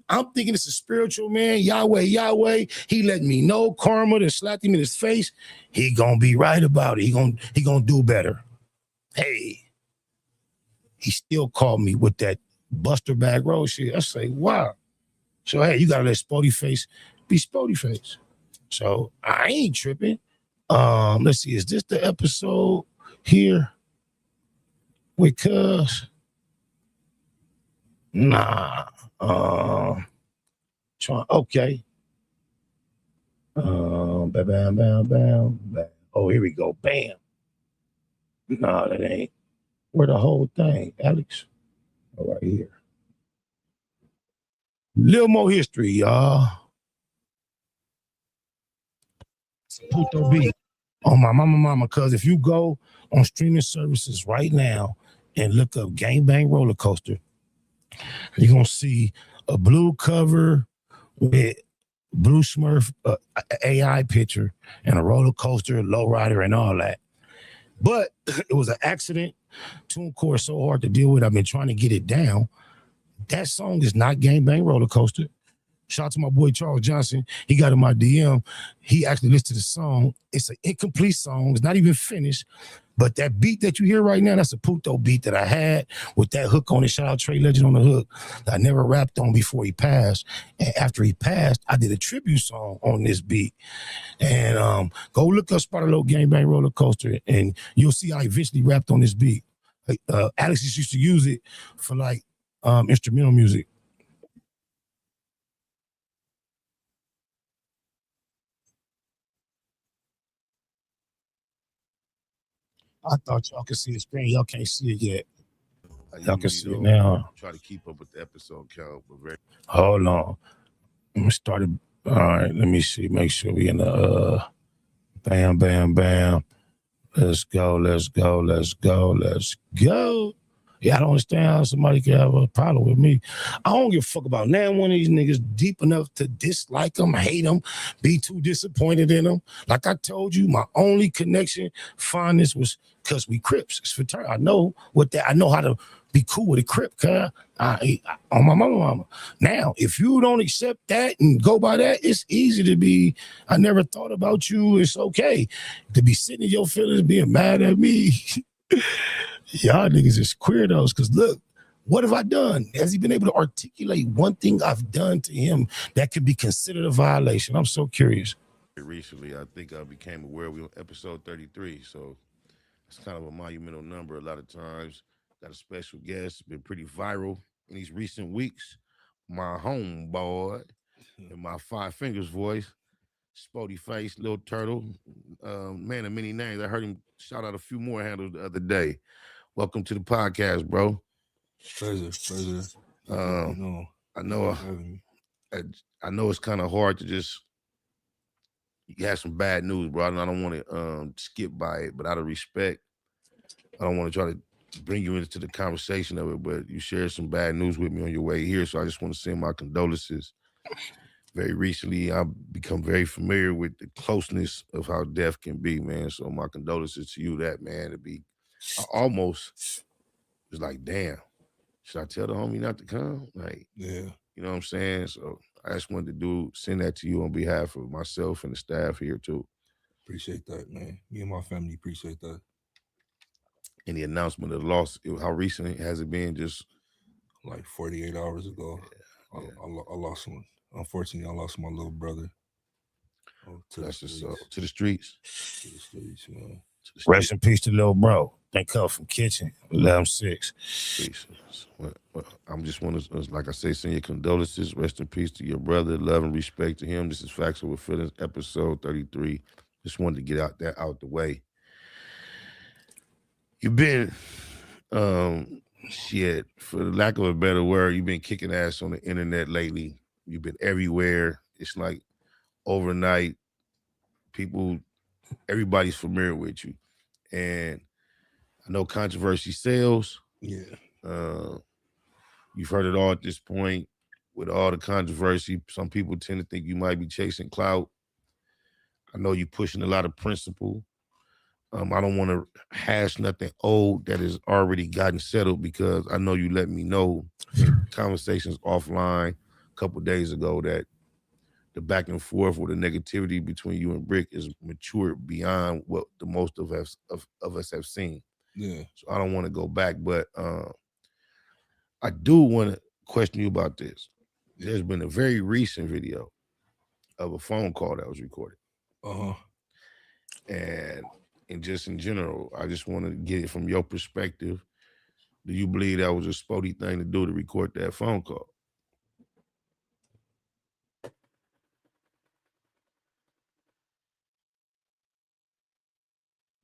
I'm thinking it's a spiritual man, Yahweh. He let me know karma that slapped him in his face. He gonna be right about it. He gonna do better. Hey, he still called me with that Buster Bag Road shit. I say, wow. So hey, you gotta let Sporty Face be Sporty Face. So I ain't tripping. Let's see, is this the episode here with Cuz? Nah. Okay. Bam. Oh, here we go. Bam. No, that ain't. Where the whole thing, Alex? Oh, right here. Little more history, y'all. Puto B on my mama, cuz if you go on streaming services right now and look up Gangbang Roller Coaster, you're going to see a blue cover with Blue Smurf AI picture and a roller coaster, lowrider, and all that. But it was an accident. TuneCore is so hard to deal with. I've been trying to get it down. That song is not Gangbang Roller Coaster. Shout out to my boy Charles Johnson. He got in my DM. He actually listened to the song. It's an incomplete song. It's not even finished. But that beat that you hear right now, that's a Puto beat that I had with that hook on it. Shout out Trey Legend on the hook that I never rapped on before he passed. And after he passed, I did a tribute song on this beat. And go look up Spoty Gangbang Roller Coaster and you'll see I eventually rapped on this beat. Alex just used to use it for like instrumental music. I thought y'all could see the screen. Y'all can't see it yet. Y'all can see it now. Try to keep up with the episode count. But hold on. Let me start it. All right, let me see. Make sure we in the bam. Let's go. Yeah, I don't understand how somebody can have a problem with me. I don't give a fuck about now one of these niggas deep enough to dislike them, hate them, be too disappointed in them. Like I told you, my only connection, fondness was because we Crips. It's fraternity. I know what that. I know how to be cool with a Crip, cuz on my mama. Now, if you don't accept that and go by that, it's easy to be, I never thought about you. It's okay to be sitting in your feelings, being mad at me. Y'all niggas is QUEERDOZ, because look, what have I done? Has he been able to articulate one thing I've done to him that could be considered a violation? I'm so curious. Recently, I think I became aware we on episode 33, so it's kind of a monumental number. A lot of times, got a special guest, been pretty viral in these recent weeks. My homeboy in my Five Fingers voice, Sporty Face, Little Turtle, man of many names. I heard him shout out a few more handles the other day. Welcome to the podcast, bro. Pleasure. I know it's kind of hard to just, you have some bad news, bro. I don't want to skip by it, but out of respect, I don't want to try to bring you into the conversation of it, but you shared some bad news with me on your way here, so I just want to send my condolences very recently, I've become very familiar with the closeness of how death can be, man. So my condolences to you, that man. I almost was like, damn, should I tell the homie not to come? Like, Yeah. you know what I'm saying? So I just wanted to send that to you on behalf of myself and the staff here too. Appreciate that, man. Me and my family appreciate that. And the announcement of the loss, how recent has it been? Just like 48 hours ago. Yeah. I lost one. Unfortunately, I lost my little brother. That's just to the streets. To the streets, man. Rest in peace to little bro. Thank God from Kitchen, 11-6. Peace. Well, I'm just want to, like I say, send your condolences. Rest in peace to your brother. Love and respect to him. This is Facts Over Feelings, episode 33. Just wanted to get out the way. You've been, shit, for the lack of a better word, you've been kicking ass on the internet lately. You've been everywhere. It's like overnight, everybody's familiar with you. And I know controversy sells. Yeah. You've heard it all at this point. With all the controversy, some people tend to think you might be chasing clout. I know you're pushing a lot of principle. I don't want to hash nothing old that has already gotten settled, because I know you let me know in conversations offline a couple of days ago that the back and forth or the negativity between you and Brick is matured beyond what the most of us have seen. Yeah. So I don't want to go back, but I do want to question you about this. There's been a very recent video of a phone call that was recorded. And just in general, I just want to get it from your perspective. Do you believe that was a Spoety thing to do, to record that phone call?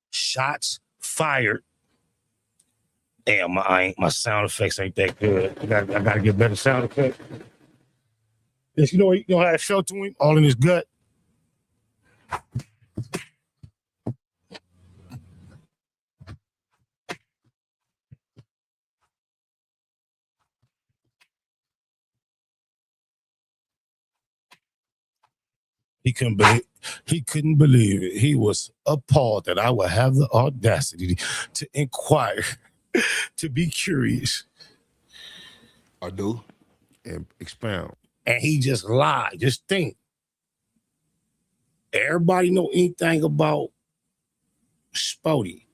Shots fired. Damn, my sound effects ain't that good. I gotta get better sound effects. Yes, you know how it felt to him, all in his gut. He couldn't believe it. He was appalled that I would have the audacity to inquire, to be curious. I do. And expound. And he just lied. Just think. Everybody know anything about Spoety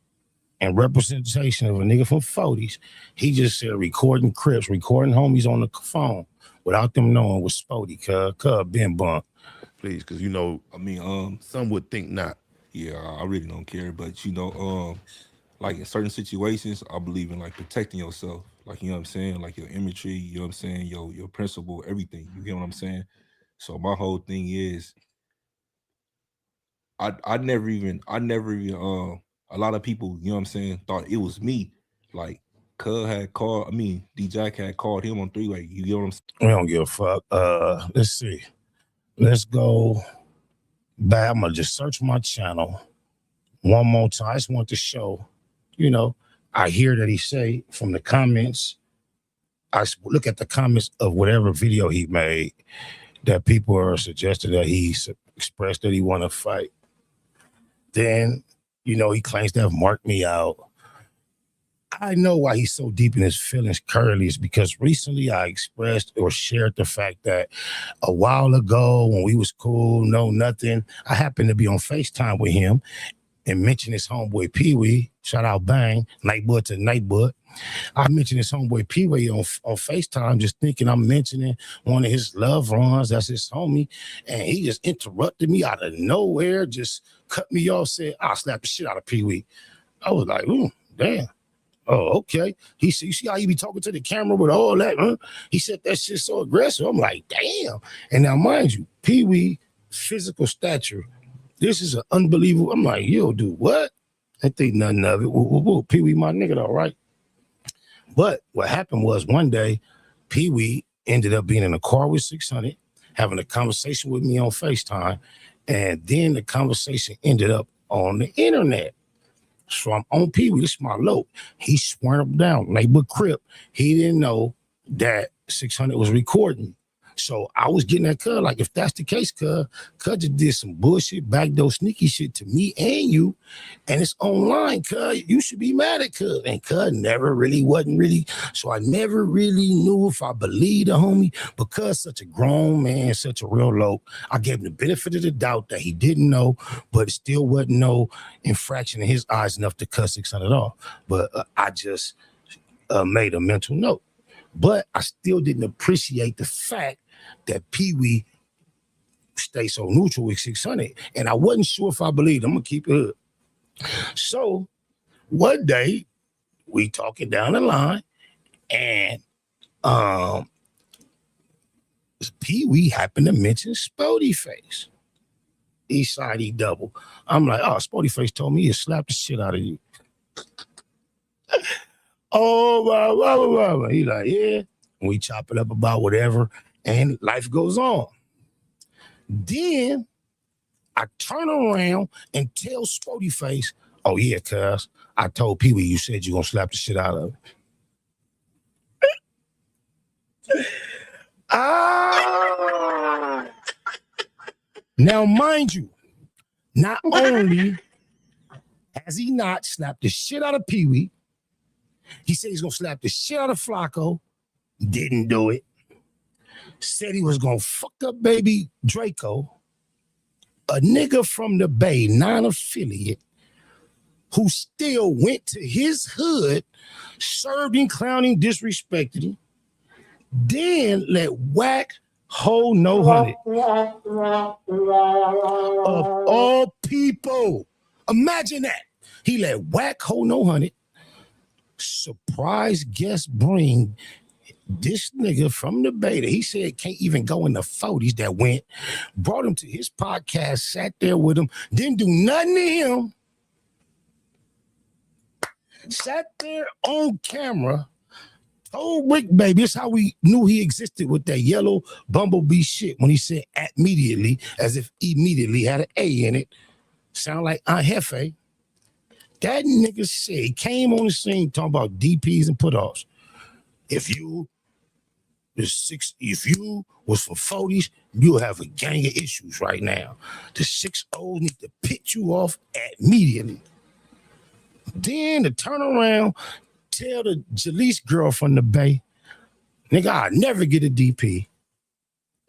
and representation of a nigga from 40s. He just said recording Crips, recording homies on the phone without them knowing was Spoety, cuz been bumped. Please, because I mean, some would think not. Yeah, I really don't care, but like in certain situations, I believe in like protecting yourself, like, you know what I'm saying, like your imagery, you know what I'm saying, your principle, everything. You get what I'm saying? So my whole thing is, I never even a lot of people, you know what I'm saying, thought it was me. Like Cub had called, D-Jack had called him on 3-way. You get what I'm saying? We don't give a fuck. Let's see. Let's go back. I'm gonna just search my channel one more time. I just want to show, I hear that he say from the comments. I look at the comments of whatever video he made that people are suggesting that he expressed that he want to fight. Then, he claims to have marked me out. I know why he's so deep in his feelings currently is because recently I expressed or shared the fact that a while ago when we was cool, nothing, I happened to be on FaceTime with him and mentioned his homeboy Pee-wee, shout out Bang, Nightbud to Nightbud. I mentioned his homeboy Pee-wee on FaceTime, just thinking I'm mentioning one of his loved ones, that's his homie, and he just interrupted me out of nowhere, just cut me off, said, I'll slap the shit out of Pee-wee. I was like, ooh, damn. Oh, okay. You see how he be talking to the camera with all that, huh? He said that shit so aggressive. I'm like, damn. And now, mind you, Pee-wee, physical stature, this is an unbelievable. I'm like, yo, dude, what? I think nothing of it. Pee-wee, my nigga, though, right? But what happened was one day, Pee-wee ended up being in a car with 600, having a conversation with me on FaceTime, and then the conversation ended up on the internet. So I'm on Pee-wee, this is my load. He swearing up down, neighbor Crip. He didn't know that 600 was recording. So I was getting that cuz, like, if that's the case, cuz just did some bullshit, backdoor sneaky shit to me and you, and it's online, cuz you should be mad at cuz. And cuz wasn't really, so I never really knew if I believed the homie, because such a grown man, such a real low, I gave him the benefit of the doubt that he didn't know, but it still wasn't no infraction in his eyes enough to cut 600 off. But I just made a mental note. But I still didn't appreciate the fact that Pee Wee stayed so neutral with 600. And I wasn't sure if I believed. I'm going to keep it hood. So one day, we talking down the line, and Pee Wee happened to mention Sporty Face. Eastside E double. I'm like, oh, Sporty Face told me he'd slap the shit out of you. Oh, blah. He like, yeah. We chop it up about whatever, and life goes on. Then I turn around and tell Sporty Face, oh, yeah, cuz I told Pee Wee you said you're going to slap the shit out of him. Now, mind you, not only has he not slapped the shit out of Pee Wee, he said he's going to slap the shit out of Flacco. Didn't do it. Said he was going to fuck up baby Draco, a nigga from the Bay, non-affiliate, who still went to his hood, served him, clowning, disrespected him, then let Whack hold no honey. Of all people, imagine that. He let Whack hold no honey. Surprise guest bring this nigga from the Bay that he said can't even go in the 40s that went, brought him to his podcast, sat there with him, didn't do nothing to him, sat there on camera, told Rick Baby, it's how we knew he existed with that yellow bumblebee shit when he said immediately, as if immediately had an A in it. Sound like Aunt Hefe. That nigga said, he came on the scene talking about DPs and put-offs. If you was for 40s, you'll have a gang of issues right now. The 6-0 need to pick you off immediately. Then to turn around, tell the Jaleese girl from the Bay, nigga, I'll never get a DP.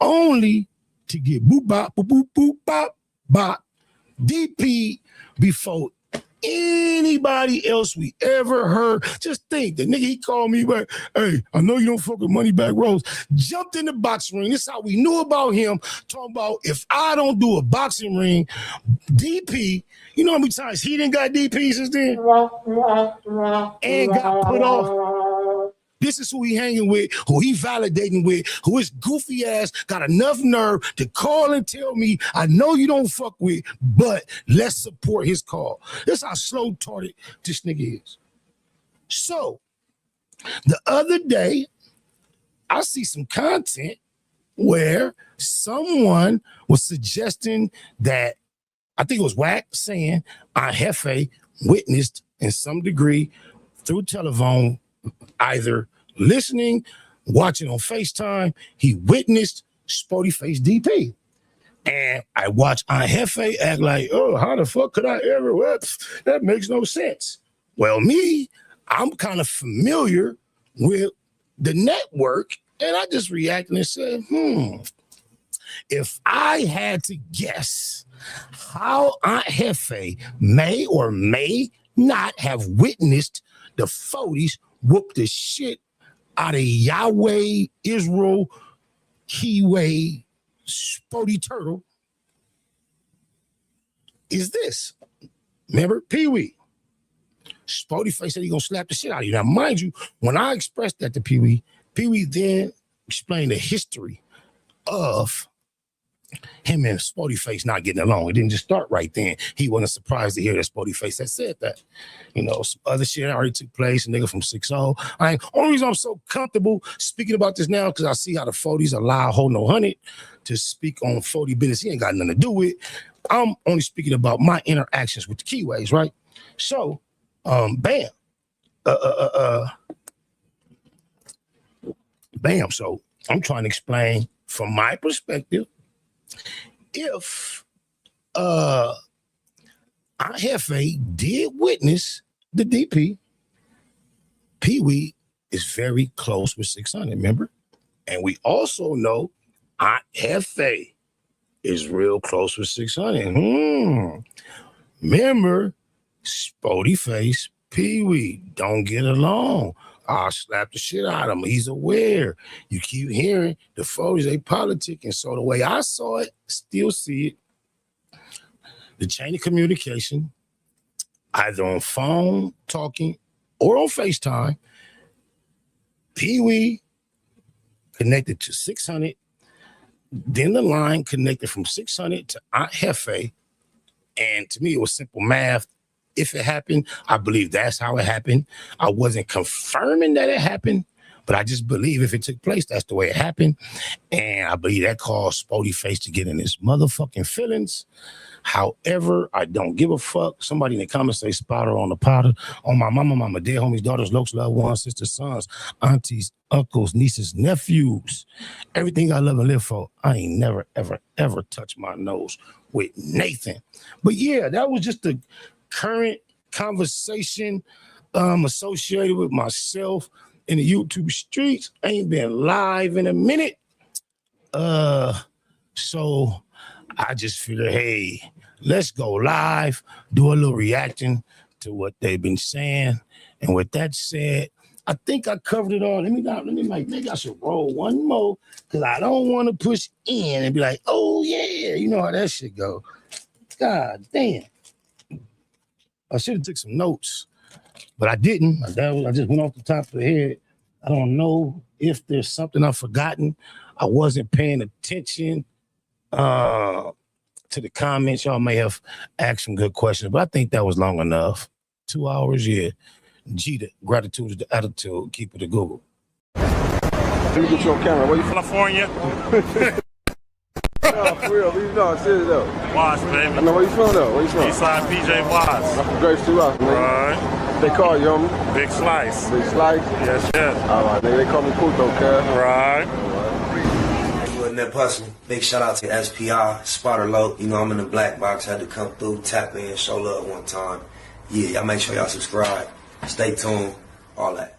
Only to get boop bop, boop boop boop bop bop DP before anybody else we ever heard. Just think, the nigga, he called me back, hey, I know you don't fuck with Moneyback Rose, jumped in the boxing ring. This is how we knew about him, talking about if I don't do a boxing ring, DP, you know how many times he didn't got DP since then? And got put off. This is who he hanging with, who he validating with, who his goofy ass got enough nerve to call and tell me, I know you don't fuck with, but let's support his call. That's how slow-tarded this nigga is. So, the other day, I see some content where someone was suggesting that, I think it was Wack saying, Aunt Hefe witnessed in some degree through telephone, either listening, watching on FaceTime, he witnessed Sporty Face DP. And I watched Aunt Hefe act like, oh, how the fuck could I ever? That makes no sense. Well, me, I'm kind of familiar with the network, and I just reacted and said, if I had to guess how Aunt Hefe may or may not have witnessed the 40s whoop the shit out of Yahweh, Israel, Kiwi, Spoety Turtle, is this. Remember, Pee Wee. Sporty Face said he gonna slap the shit out of you. Now, mind you, when I expressed that to Pee Wee then explained the history of him and Sporty Face not getting along. It didn't just start right then. He wasn't surprised to hear that Sporty Face had said that. You know, some other shit already took place. A nigga from 6-0. Only reason I'm so comfortable speaking about this now because I see how the 40s allow Hold No 100 to speak on 40 business he ain't got nothing to do with. I'm only speaking about my interactions with the Keyways, right? So, bam. Bam. So I'm trying to explain from my perspective, if IFA did witness the DP, Pee Wee is very close with 600, remember? And we also know IFA is real close with 600. Remember, Sporty Face, Pee Wee don't get along. I'll slap the shit out of him. He's aware. You keep hearing the folks, they politicking. So the way I saw it, still see it, the chain of communication, either on phone talking or on FaceTime, Pee Wee connected to 600, then the line connected from 600 to Aunt Hefe. And to me, it was simple math. If it happened, I believe that's how it happened. I wasn't confirming that it happened, but I just believe if it took place, that's the way it happened. And I believe that caused Sporty Face to get in his motherfucking feelings. However, I don't give a fuck. Somebody in the comments say spotter on the powder. On my mama, dead homies, daughters, lokes, loved ones, sisters, sons, aunties, uncles, nieces, nephews. Everything I love and live for. I ain't never, ever, ever touched my nose with Nathan. But yeah, that was just the current conversation associated with myself in the YouTube streets. I ain't been live in a minute. So I just figured, hey, let's go live, do a little reaction to what they've been saying. And with that said, I think I covered it all. Maybe I should roll one more because I don't want to push in and be like, oh yeah, you know how that shit go. God damn. I should have took some notes, but I didn't. I just went off the top of the head. I don't know if there's something I've forgotten. I wasn't paying attention to the comments. Y'all may have asked some good questions, but I think that was long enough. 2 hours, yeah. Gita, gratitude is the attitude. Keep it to Google. Let me get you on camera. Where you from? California. No, for real. No, serious though. Watts, baby. I know where you from though. Where you from? Eastside PJ Watts. I'm from Grace 2 out, nigga. Right. They call you, homie? Big Slice. Big Slice? Yes, yes. All right, nigga. They call me Puto, cuz. Right. And that person, big shout out to SPR, Spotter Low. You know, I'm in the black box, had to come through, tap in, show love one time. Yeah, y'all make sure y'all subscribe. Stay tuned, all that.